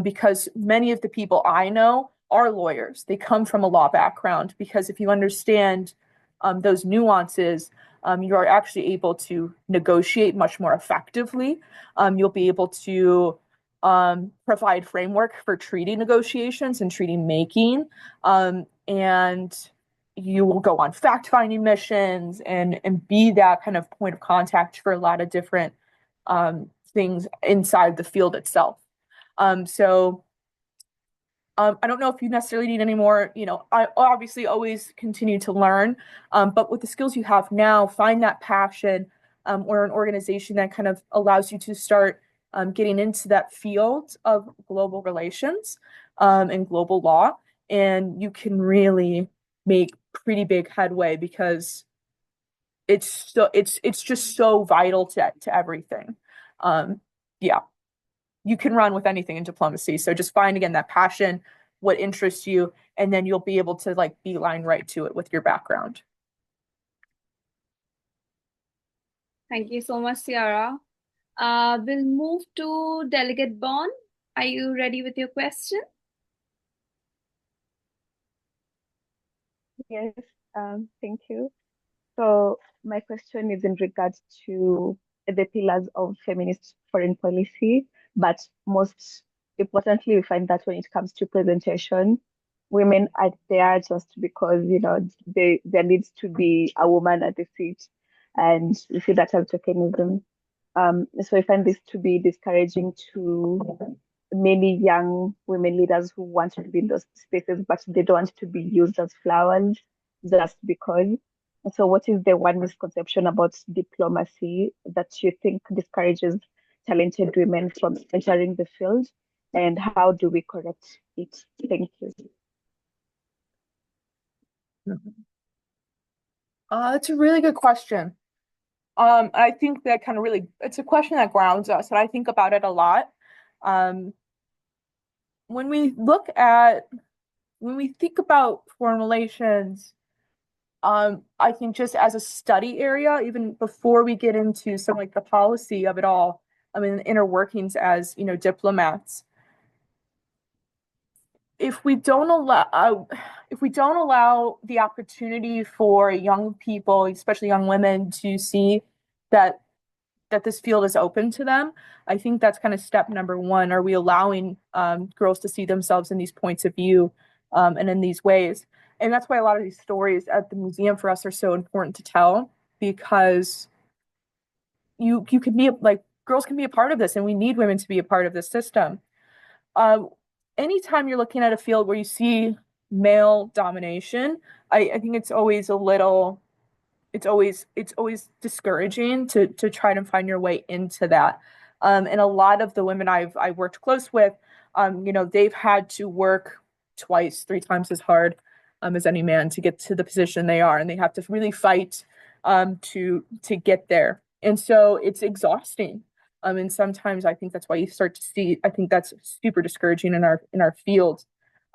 Because many of the people I know are lawyers. They come from a law background, because if you understand those nuances, you are actually able to negotiate much more effectively. You'll be able to provide framework for treaty negotiations and treaty making. And you will go on fact-finding missions and be that kind of point of contact for a lot of different things inside the field itself. So I don't know if you necessarily need any more, I obviously always continue to learn, but with the skills you have now, find that passion or an organization that kind of allows you to start getting into that field of global relations and global law, and you can really make pretty big headway, because it's just so vital to everything. Yeah. you can run with anything in diplomacy. So just find again that passion, what interests you, and then you'll be able to like beeline right to it with your background. Thank you so much, Ciara. We'll move to Delegate Bond. Are you ready with your question? Yes, thank you. So my question is in regards to the pillars of feminist foreign policy, but most importantly, we find that when it comes to presentation, women are there just because, you know, there needs to be a woman at the seat, and we see that as tokenism. So I find this to be discouraging to many young women leaders who want to be in those spaces, but they don't want to be used as flowers just because. So, what is the one misconception about diplomacy that you think discourages talented women from entering the field? And how do we correct it? Thank you. It's a really good question. I think that kind of really, it's a question that grounds us, and I think about it a lot. When we think about foreign relations, I think just as a study area, even before we get into some like the policy of it all, I mean, the inner workings as, you know, diplomats, if we don't allow the opportunity for young people, especially young women, to see that this field is open to them, I think that's kind of step number one. Are we allowing girls to see themselves in these points of view and in these ways? And that's why a lot of these stories at the museum for us are so important to tell, because you can be like, girls can be a part of this, and we need women to be a part of this system. Anytime you're looking at a field where you see male domination, I think it's always discouraging to try to find your way into that. And a lot of the women I've worked close with, you know, they've had to work twice, three times as hard as any man to get to the position they are, and they have to really fight to get there. And so it's exhausting. And sometimes I think that's why you start to see, I think that's super discouraging in our field.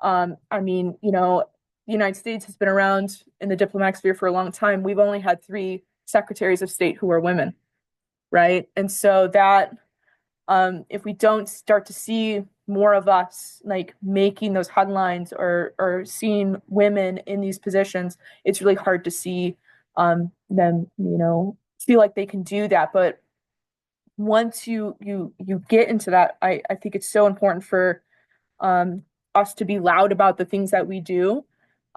I mean, you know, the United States has been around in the diplomatic sphere for a long time. We've only had 3 secretaries of state who are women, right? And so that if we don't start to see more of us like making those headlines or seeing women in these positions, it's really hard to see them, you know, feel like they can do that. But once you get into that, I think it's so important for us to be loud about the things that we do,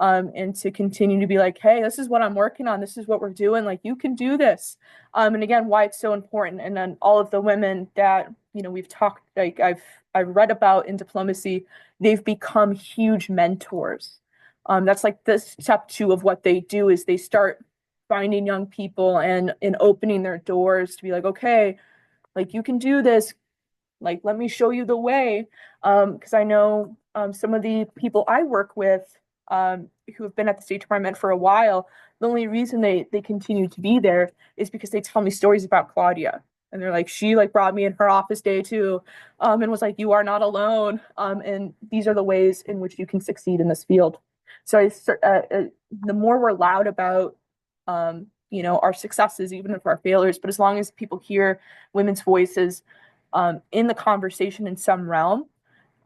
and to continue to be like, hey, this is what I'm working on. This is what we're doing. Like, you can do this. And again, why it's so important. And then all of the women that, you know, we've talked, like I've read about in diplomacy, they've become huge mentors. That's like the step 2 of what they do is they start finding young people and opening their doors to be like, okay, like you can do this. Like, let me show you the way. Because I know some of the people I work with who have been at the State Department for a while, the only reason they continue to be there is because they tell me stories about Claudia. And they're like, she like brought me in her office day too, and was like, you are not alone. And these are the ways in which you can succeed in this field. So the more we're loud about you know, our successes, even if our failures, but as long as people hear women's voices in the conversation in some realm,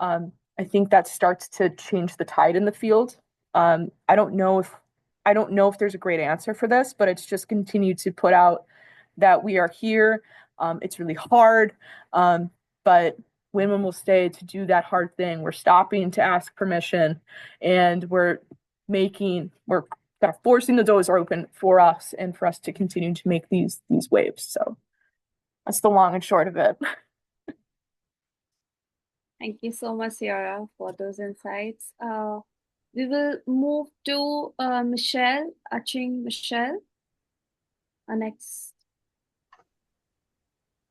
I think that starts to change the tide in the field. I don't know if there's a great answer for this, but it's just continue to put out that we are here. It's really hard, but women will stay to do that hard thing. We're stopping to ask permission, and we're kind of forcing the doors open for us and for us to continue to make these waves. So that's the long and short of it. Thank you so much, Ciara, for those insights. We will move to Michelle, Aching Michelle. Next.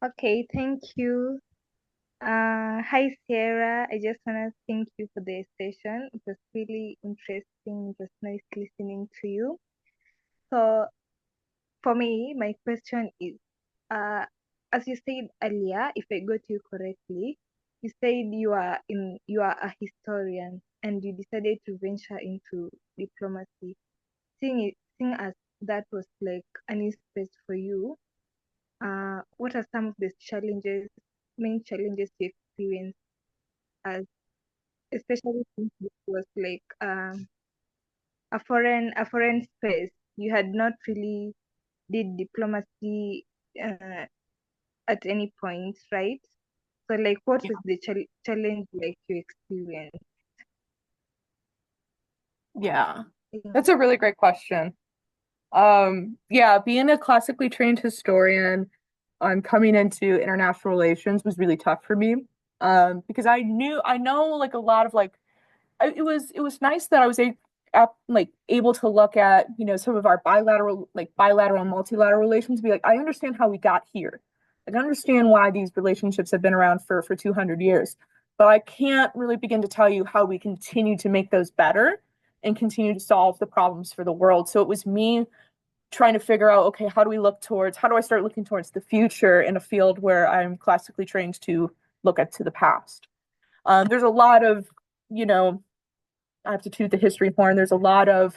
Okay, thank you. Hi, Sarah. I just want to thank you for the session. It was really interesting, just nice listening to you. So, for me, my question is, as you said earlier, if I got you correctly, you said you are a historian and you decided to venture into diplomacy. Seeing as that was like a new space for you, what are some of the main challenges you experienced as, especially since this was like a foreign space? You had not really did diplomacy uh, at any point, right? So like, what was the challenge like you experienced? Yeah, Yeah. that's a really great question. Yeah, being a classically trained historian, coming into international relations was really tough for me. Because I know like a lot of like it was nice that I was like able to look at, some of our bilateral and multilateral relations and be like, I understand how we got here. Like, I understand why these relationships have been around for 200 years, but I can't really begin to tell you how we continue to make those better and continue to solve the problems for the world. So it was me trying to figure out, okay, how do I start looking towards the future in a field where I'm classically trained to look at to the past. There's a lot of, you know, I have to toot the history horn. There's a lot of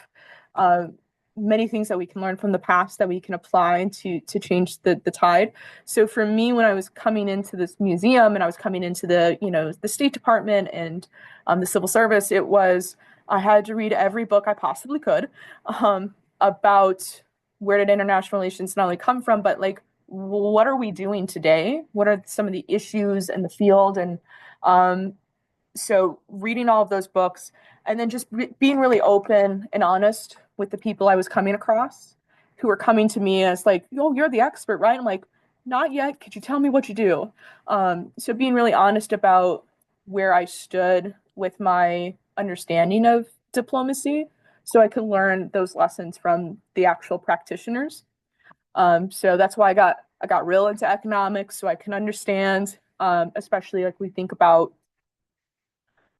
uh, many things that we can learn from the past that we can apply to change the tide. So for me, when I was coming into this museum and I was coming into the State Department and the civil service, I had to read every book I possibly could about where did international relations not only come from, but like what are we doing today? What are some of the issues in the field? And um, so reading all of those books and then just being really open and honest with the people I was coming across who were coming to me as like, oh, you're the expert, right? I'm like, not yet. Could you tell me what you do? So being really honest about where I stood with my understanding of diplomacy so I could learn those lessons from the actual practitioners. So that's why I got real into economics so I can understand, especially like we think about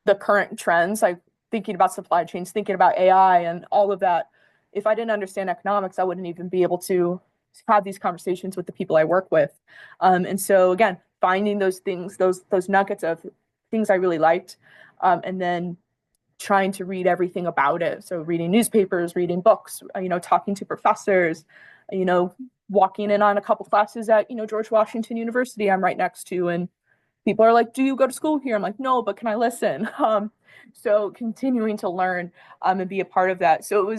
the current trends, like thinking about supply chains, thinking about AI and all of that. If I didn't understand economics, I wouldn't even be able to have these conversations with the people I work with. And so again, finding those things, those nuggets of things I really liked, and then trying to read everything about it. So reading newspapers, reading books, talking to professors, walking in on a couple classes at, George Washington University I'm right next to, and people are like, do you go to school here? I'm like, no, but can I listen? So continuing to learn and be a part of that. So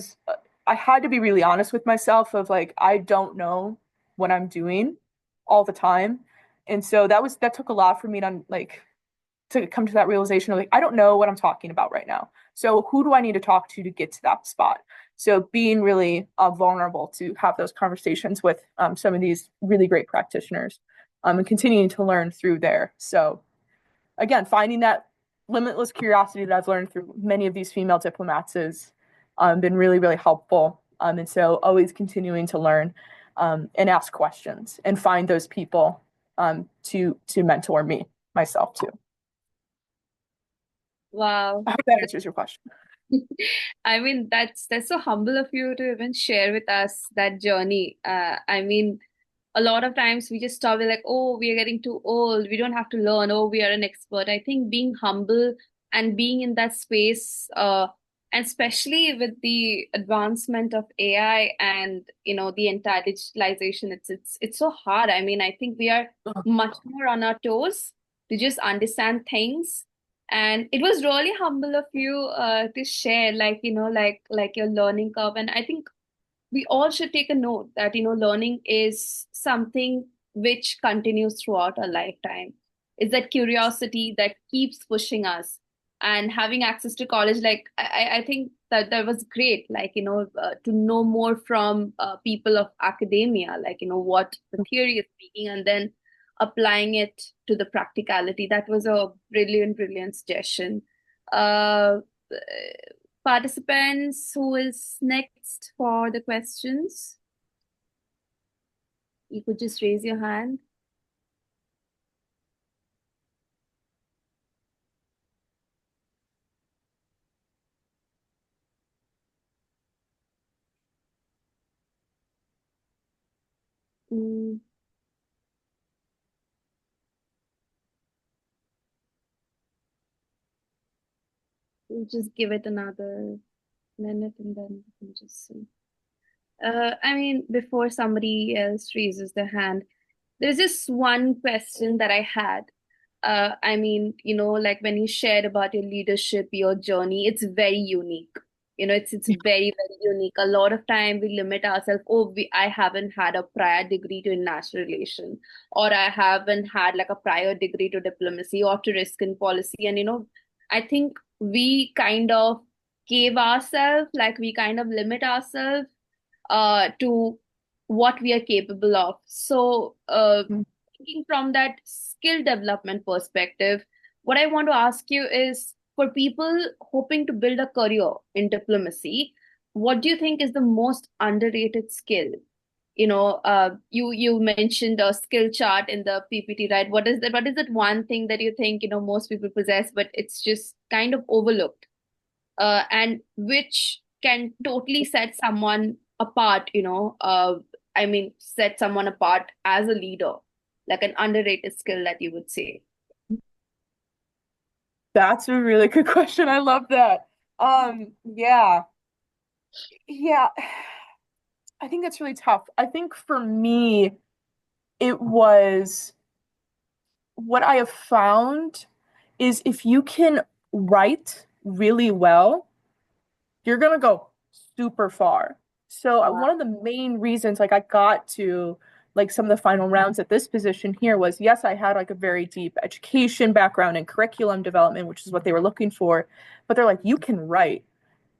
I had to be really honest with myself of like, I don't know what I'm doing all the time. And so that took a lot for me to come to that realization of like, I don't know what I'm talking about right now. So who do I need to talk to get to that spot? So being really vulnerable to have those conversations with some of these really great practitioners and continuing to learn through there. So again, finding that limitless curiosity that I've learned through many of these female diplomats has been really, really helpful. And so always continuing to learn and ask questions and find those people to mentor me, myself too. Wow. I hope that answers your question. I mean, that's so humble of you to even share with us that journey. I mean, a lot of times we just stop, we're like, oh, we are getting too old. We don't have to learn. Oh, we are an expert. I think being humble and being in that space, and especially with the advancement of AI and the entire digitalization, it's so hard. I mean, I think we are much more on our toes to just understand things. And it was really humble of you to share, like like your learning curve. And I think we all should take a note that learning is something which continues throughout our lifetime. It's that curiosity that keeps pushing us, and having access to college, like I think that was great, like to know more from people of academia, like what the theory is speaking, and then applying it to the practicality. That was a brilliant suggestion. uh Participants, who is next for the questions? You could just raise your hand. Mm, We'll just give it another minute and then we can just see. Before somebody else raises their hand, there's just one question that I had. Like when you shared about your leadership, your journey, it's very unique. It's very, very unique. A lot of time we limit ourselves. I haven't had a prior degree to international relation, or I haven't had like a prior degree to diplomacy or to risk and policy. And I think we kind of gave ourselves, like we kind of limit ourselves to what we are capable of. So, thinking from that skill development perspective, what I want to ask you is for people hoping to build a career in diplomacy, what do you think is the most underrated skill? You mentioned a skill chart in the PPT, right? What is that? What is that one thing that you think most people possess, but it's just kind of overlooked? And which can totally set someone apart, set someone apart as a leader, like an underrated skill that you would say. That's a really good question. I love that. Yeah. Yeah. I think that's really tough. I think for me, it was what I have found is if you can write really well, you're gonna go super far. So Wow. one of the main reasons like I got to like some of the final rounds at this position here was yes, I had like a very deep education background and curriculum development, which is what they were looking for. But they're like, you can write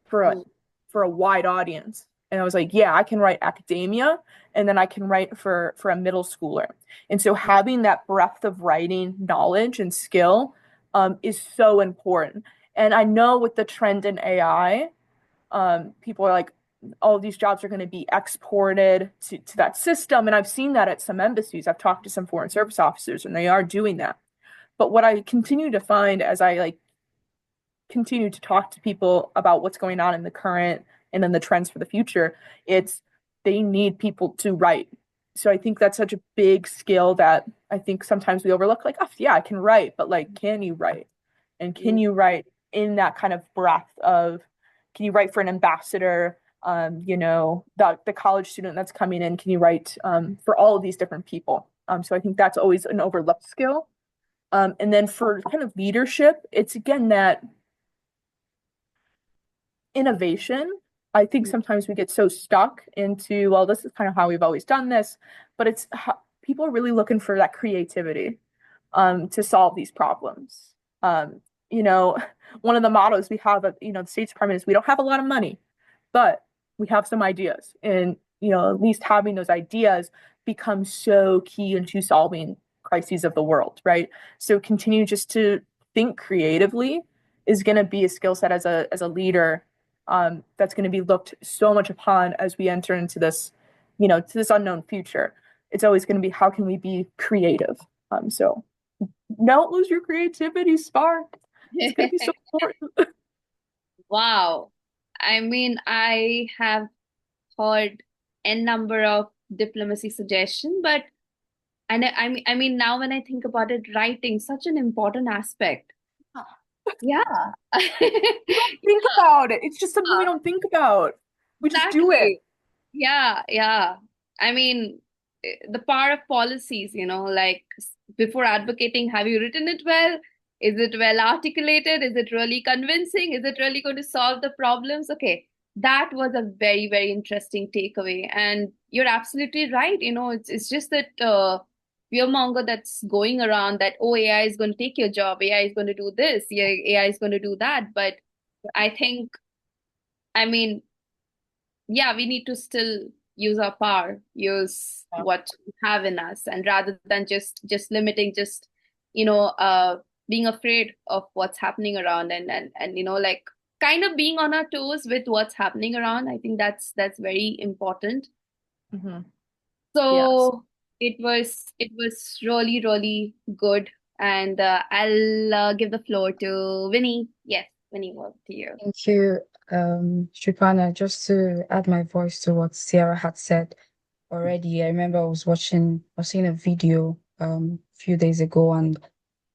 for a wide audience. And I was like, yeah, I can write academia and then I can write for a middle schooler. And so having that breadth of writing knowledge and skill is so important. And I know with the trend in AI, people are like, all of these jobs are going to be exported to that system. And I've seen that at some embassies. I've talked to some foreign service officers and they are doing that. But what I continue to find as I like continue to talk to people about what's going on in the current and then the trends for the future, it's they need people to write. So I think that's such a big skill that I think sometimes we overlook, like, oh, yeah, I can write, but like, can you write? And can you write in that kind of breadth of, can you write for an ambassador? The college student that's coming in, can you write for all of these different people? So I think that's always an overlooked skill. And then for kind of leadership, it's again that innovation. I think sometimes we get so stuck into, well, this is kind of how we've always done this, but it's how, people are really looking for that creativity to solve these problems. One of the mottos we have at the State Department is we don't have a lot of money, but we have some ideas, and at least having those ideas becomes so key into solving crises of the world, right? So continue just to think creatively is going to be a skill set as a leader that's going to be looked so much upon as we enter into this, to this unknown future. It's always going to be how can we be creative? So don't lose your creativity spark. It's going to be so important. Wow. I have heard a number of diplomacy suggestions, but now when I think about it, writing such an important aspect. Yeah. Think about it. It's just something we don't think about. We just do it. Yeah. The power of policies, like before advocating, have you written it well? Is it well articulated? Is it really convincing? Is it really going to solve the problems? Okay, that was a very, very interesting takeaway. And you're absolutely right. It's just that fearmonger that's going around that, oh, AI is going to take your job. AI is going to do this. Yeah, AI is going to do that. But I think, I mean, yeah, we need to still use our power, use what we have in us, and rather than just limiting, just being afraid of what's happening around, and like kind of being on our toes with what's happening around. I think that's very important. Mm-hmm. So yes. it was really, really good, and I'll give the floor to Winnie. Yes, Winnie, over to you. Thank you, Sriparna. Just to add my voice to what Ciara had said already, I remember I was seeing a video a few days ago, and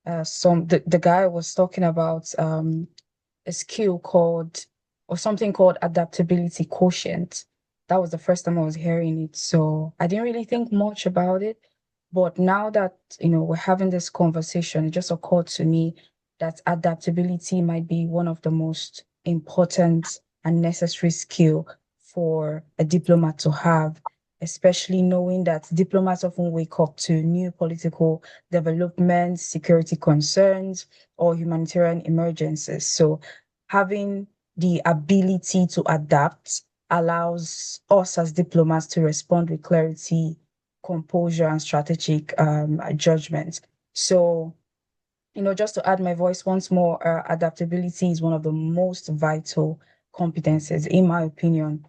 the guy was talking about a skill called, or something called adaptability quotient. That was the first time I was hearing it. So I didn't really think much about it. But now that, we're having this conversation, it just occurred to me that adaptability might be one of the most important and necessary skill for a diplomat to have, especially knowing that diplomats often wake up to new political developments, security concerns, or humanitarian emergencies. So having the ability to adapt allows us as diplomats to respond with clarity, composure, and strategic judgment. So, just to add my voice once more, adaptability is one of the most vital competences, in my opinion,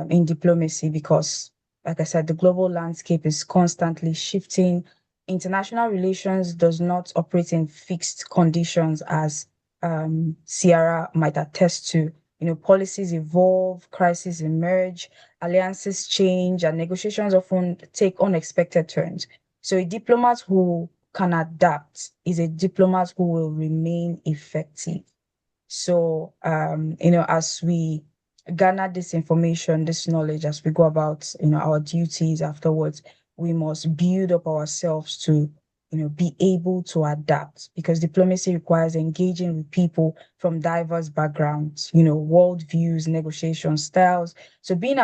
in diplomacy, because, like I said, the global landscape is constantly shifting. International relations does not operate in fixed conditions, as Ciara might attest to. Policies evolve, crises emerge, alliances change, and negotiations often take unexpected turns. So a diplomat who can adapt is a diplomat who will remain effective. So, as we garner this information, this knowledge, as we go about, our duties afterwards, we must build up ourselves to, be able to adapt, because diplomacy requires engaging with people from diverse backgrounds, world views, negotiation styles. So being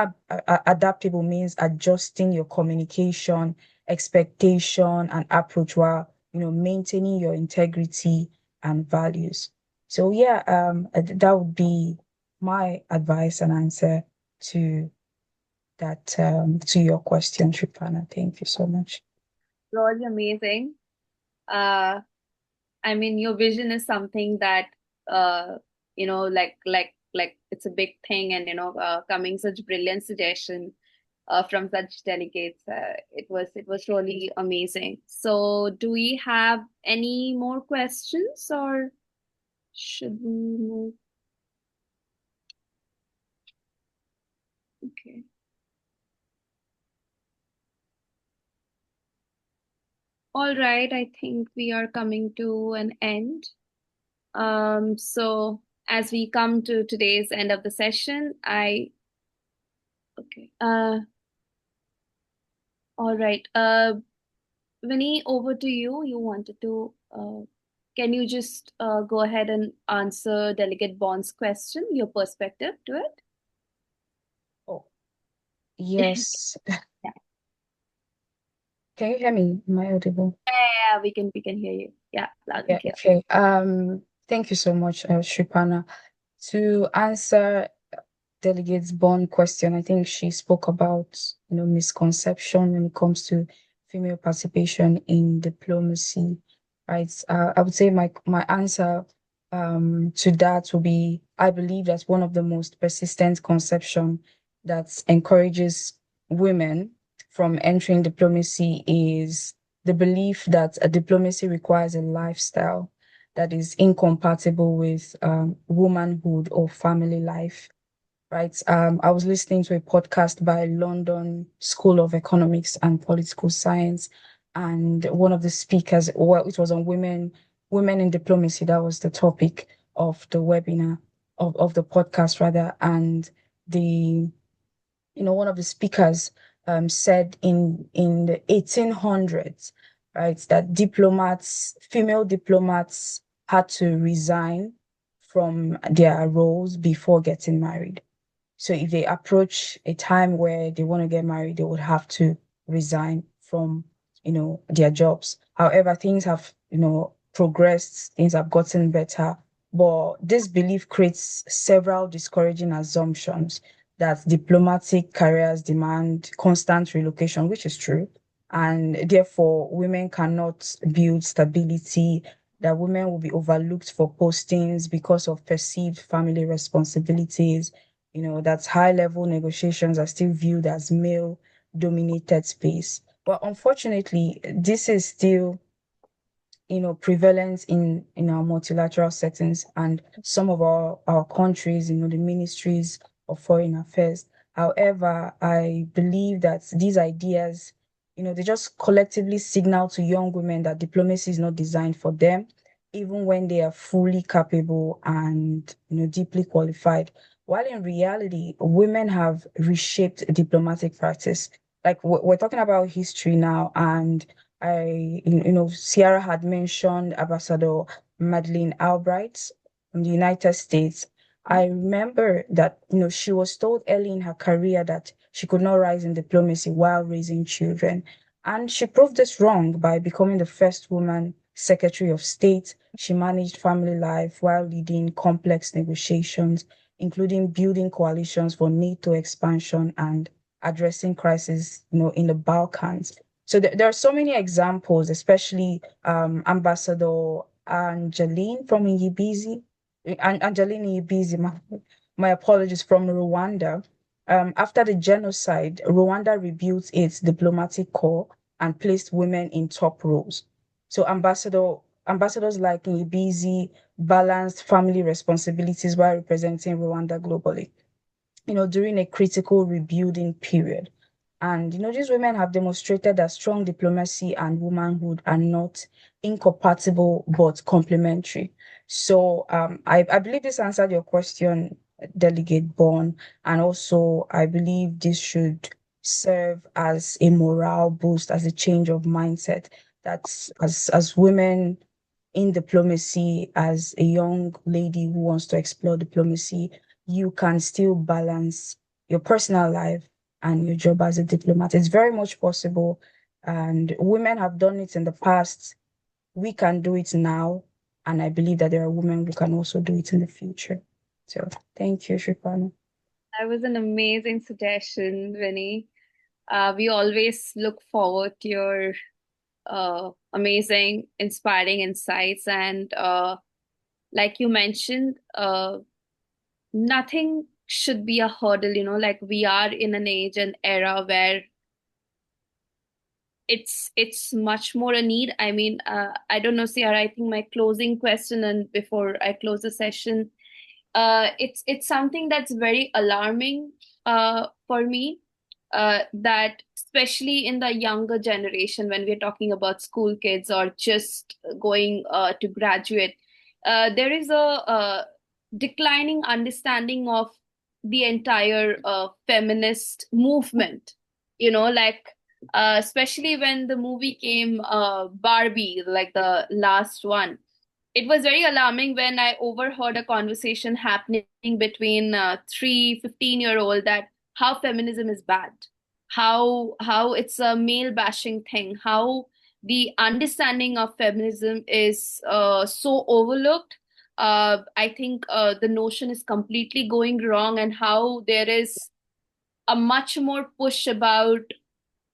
adaptable means adjusting your communication, expectation, and approach while, maintaining your integrity and values. So yeah, that would be my advice and answer to that, to your question, Sriparna. Thank you so much. Really amazing. I mean, your vision is something that, like it's a big thing, and coming such brilliant suggestion from such delegates. It was really amazing. So, do we have any more questions, or should we move? Okay. All right, I think we are coming to an end. So as we come to today's end of the session, all right. Vinny, over to you. You wanted to, can you just go ahead and answer Delegate Bond's question, your perspective to it? Oh, yes. Yeah. Can you hear me? Am I audible? Yeah, we can hear you. Yeah, loud and clear. Okay. Thank you so much, Sriparna. To answer Delegate's Bond question, I think she spoke about, misconception when it comes to female participation in diplomacy, right? I would say my answer to that will be, I believe that one of the most persistent conception that encourages women from entering diplomacy is the belief that a diplomacy requires a lifestyle that is incompatible with womanhood or family life, right? I was listening to a podcast by London School of Economics and Political Science, and one of the speakers, well, it was on women in diplomacy. That was the topic of the webinar, of the podcast rather. And one of the speakers said in the 1800s, right, that female diplomats had to resign from their roles before getting married. So if they approach a time where they want to get married, they would have to resign from, their jobs. However, things have, progressed, things have gotten better. But this belief creates several discouraging assumptions that diplomatic careers demand constant relocation, which is true. And therefore, women cannot build stability, that women will be overlooked for postings because of perceived family responsibilities, that high level negotiations are still viewed as male dominated space. But unfortunately, this is still, prevalent in our multilateral settings and some of our countries, the ministries of foreign affairs. However, I believe that these ideas, they just collectively signal to young women that diplomacy is not designed for them. even when they are fully capable and deeply qualified. While in reality, women have reshaped diplomatic practice. Like we're talking about history now, and Ciara had mentioned Ambassador Madeleine Albright from the United States. I remember that, she was told early in her career that she could not rise in diplomacy while raising children. And she proved this wrong by becoming the first woman Secretary of State. She managed family life while leading complex negotiations, including building coalitions for NATO expansion and addressing crises, in the Balkans. So there are so many examples, especially Ambassador Angeline from Iyibizi, Angeline Iyibizi, my apologies, from Rwanda. After the genocide, Rwanda rebuilt its diplomatic corps and placed women in top roles. So ambassadors like Iyibizi balanced family responsibilities while representing Rwanda globally, during a critical rebuilding period. And, these women have demonstrated that strong diplomacy and womanhood are not incompatible, but complementary. So I believe this answered your question, Delegate Bond. And also, I believe this should serve as a morale boost, as a change of mindset. That's as women in diplomacy, as a young lady who wants to explore diplomacy, you can still balance your personal life and your job as a diplomat. It's very much possible. And women have done it in the past. We can do it now. And I believe that there are women who can also do it in the future. So thank you, Sriparna. That was an amazing suggestion, Vinny. We always look forward to your amazing, inspiring insights. And like you mentioned, nothing should be a hurdle, like we are in an age and era where it's much more a need. I mean, I don't know, Ciara, I think my closing question, and before I close the session, it's something that's very alarming for me, that especially in the younger generation, when we're talking about school kids or just going to graduate, there is a declining understanding of the entire feminist movement. Like especially when the movie came, Barbie, like the last one, it was very alarming when I overheard a conversation happening between three 15-year-old that how feminism is bad, how it's a male bashing thing, how the understanding of feminism is so overlooked. I think the notion is completely going wrong, and how there is a much more push about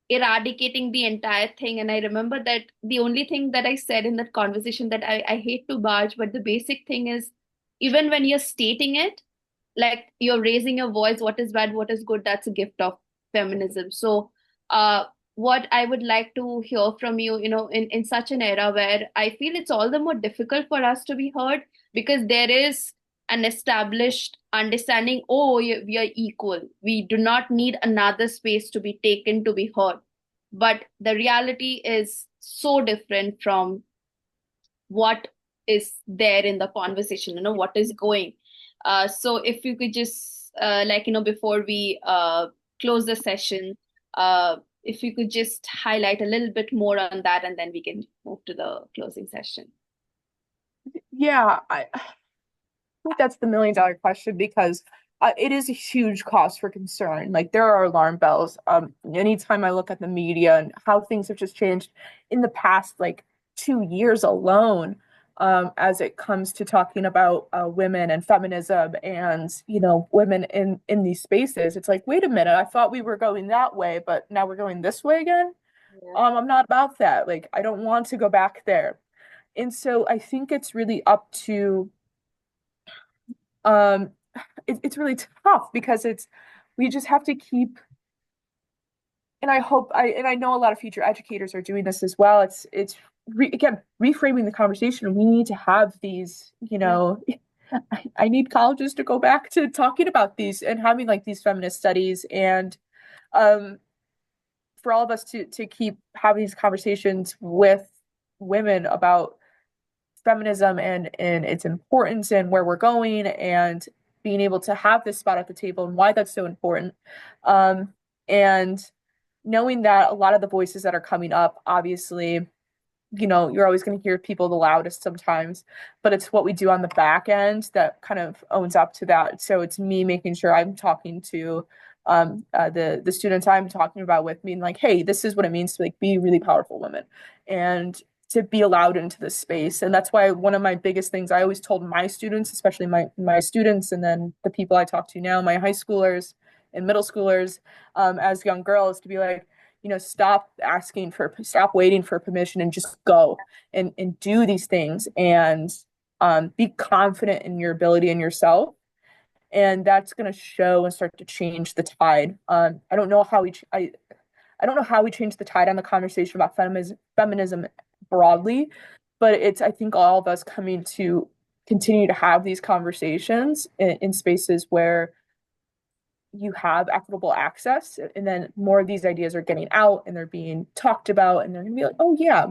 eradicating the entire thing. And I remember that the only thing that I said in that conversation, that I hate to barge, but the basic thing is, even when you're stating it, like you're raising your voice, what is bad, what is good, that's a gift of feminism. So what I would like to hear from you, in such an era where I feel it's all the more difficult for us to be heard, because there is an established understanding, oh, we are equal, we do not need another space to be taken to be heard. But the reality is so different from what is there in the conversation, what is going. So if you could just before we close the session, if you could just highlight a little bit more on that, and then we can move to the closing session. Yeah, I think that's the $1,000,000 question, because it is a huge cause for concern. Like, there are alarm bells. Anytime I look at the media and how things have just changed in the past, like 2 years alone, as it comes to talking about women and feminism and, women in these spaces, it's like, wait a minute, I thought we were going that way, but now we're going this way again. Yeah. I'm not about that. Like, I don't want to go back there. And so I think it's really up to it's really tough, because we just have to keep, and I know a lot of future educators are doing this as well. Again, reframing the conversation. We need to have these, I need colleges to go back to talking about these and having like these feminist studies, and for all of us to keep having these conversations with women about feminism and its importance and where we're going and being able to have this spot at the table and why that's so important. And knowing that a lot of the voices that are coming up, obviously, you're always going to hear people the loudest sometimes, but it's what we do on the back end that kind of owns up to that. So it's me making sure I'm talking to the students I'm talking about with me, and like, hey, this is what it means to like be really powerful women and to be allowed into this space. And that's why one of my biggest things I always told my students, especially my students, and then the people I talk to now, my high schoolers and middle schoolers, as young girls, to be like, stop waiting for permission and just go and do these things and be confident in your ability and yourself. And that's going to show and start to change the tide. I don't know how I don't know how we change the tide on the conversation about feminism broadly, but it's, I think, all of us coming to continue to have these conversations in spaces where you have equitable access, and then more of these ideas are getting out and they're being talked about, and they're gonna be like, oh yeah,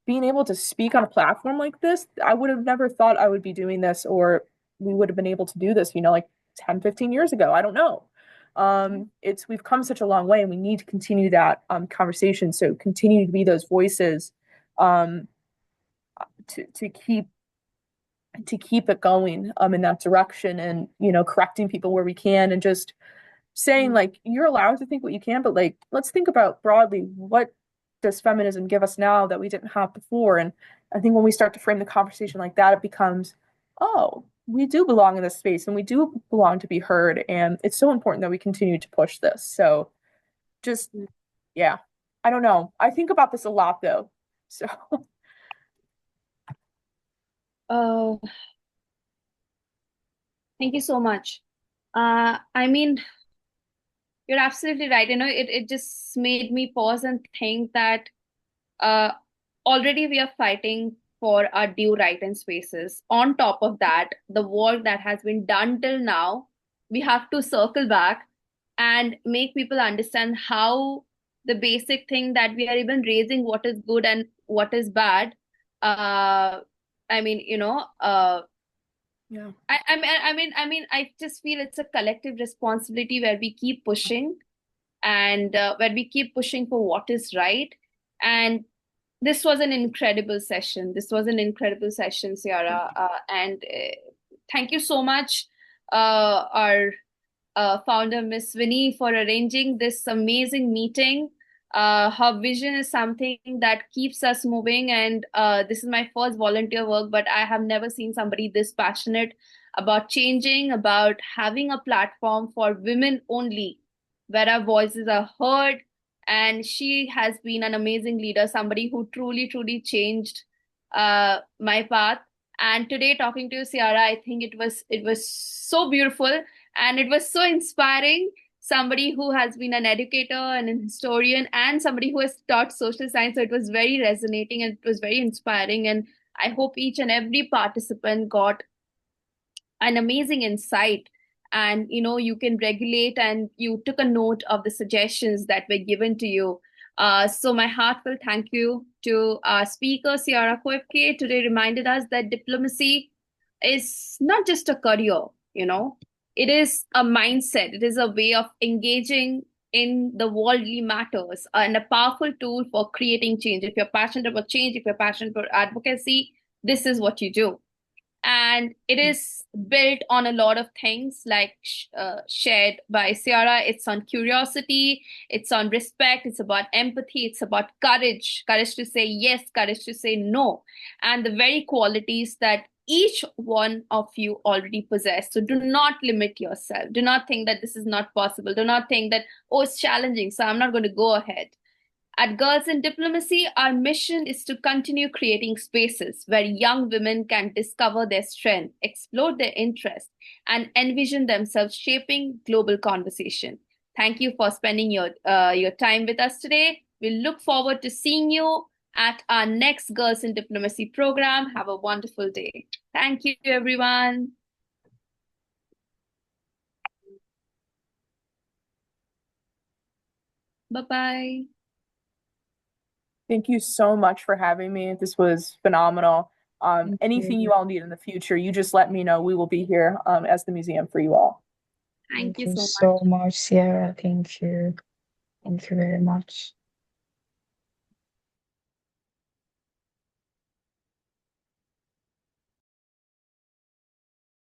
being able to speak on a platform like this, I would have never thought I would be doing this, or we would have been able to do this, like 10, 15 years ago. I don't know. We've come such a long way, and we need to continue that conversation. So continue to be those voices to keep it going in that direction, and correcting people where we can, and just saying like, you're allowed to think what you can, but like, let's think about broadly, what does feminism give us now that we didn't have before? And I think when we start to frame the conversation like that, it becomes, oh, we do belong in this space and we do belong to be heard. And it's so important that we continue to push this. So just, yeah, I don't know. I think about this a lot though. So Thank you so much. I mean, you're absolutely right. It just made me pause and think that already we are fighting for our due right and spaces. On top of that, the work that has been done till now, we have to circle back and make people understand how the basic thing that we are even raising what is good and what is bad. I mean, yeah. I just feel it's a collective responsibility where we keep pushing and where we keep pushing for what is right. And this was an incredible session. Ciara. And thank you so much, our founder, Miss Winnie, for arranging this amazing meeting. Her vision is something that keeps us moving. And this is my first volunteer work, but I have never seen somebody this passionate about changing, about having a platform for women only, where our voices are heard. And she has been an amazing leader, somebody who truly, truly changed my path. And today, talking to you, Ciara, I think it was so beautiful and it was so inspiring. Somebody who has been an educator and an historian and somebody who has taught social science. So it was very resonating and it was very inspiring. And I hope each and every participant got an amazing insight, and you can regulate and you took a note of the suggestions that were given to you. So my heartfelt thank you to our speaker, Ciara Koepke. Today reminded us that diplomacy is not just a career. It is a mindset. It is a way of engaging in the worldly matters, and a powerful tool for creating change. If you're passionate about change, if you're passionate for advocacy, this is what you do. And it is built on a lot of things like shared by Ciara. It's on curiosity, it's on respect, it's about empathy, it's about courage to say yes, courage to say no, and the very qualities that each one of you already possess. So do not limit yourself. Do not think that this is not possible. Do not think that, oh, it's challenging, so I'm not going to go ahead. At Girls in Diplomacy, our mission is to continue creating spaces where young women can discover their strength, explore their interests, and envision themselves shaping global conversation. Thank you for spending your time with us today. We look forward to seeing you at our next Girls in Diplomacy program. Have a wonderful day. Thank you, everyone. Bye-bye. Thank you so much for having me. This was phenomenal. Anything you all need in the future, you just let me know. We will be here as the museum for you all. Thank you so much. so much, Ciara. Thank you. Thank you very much.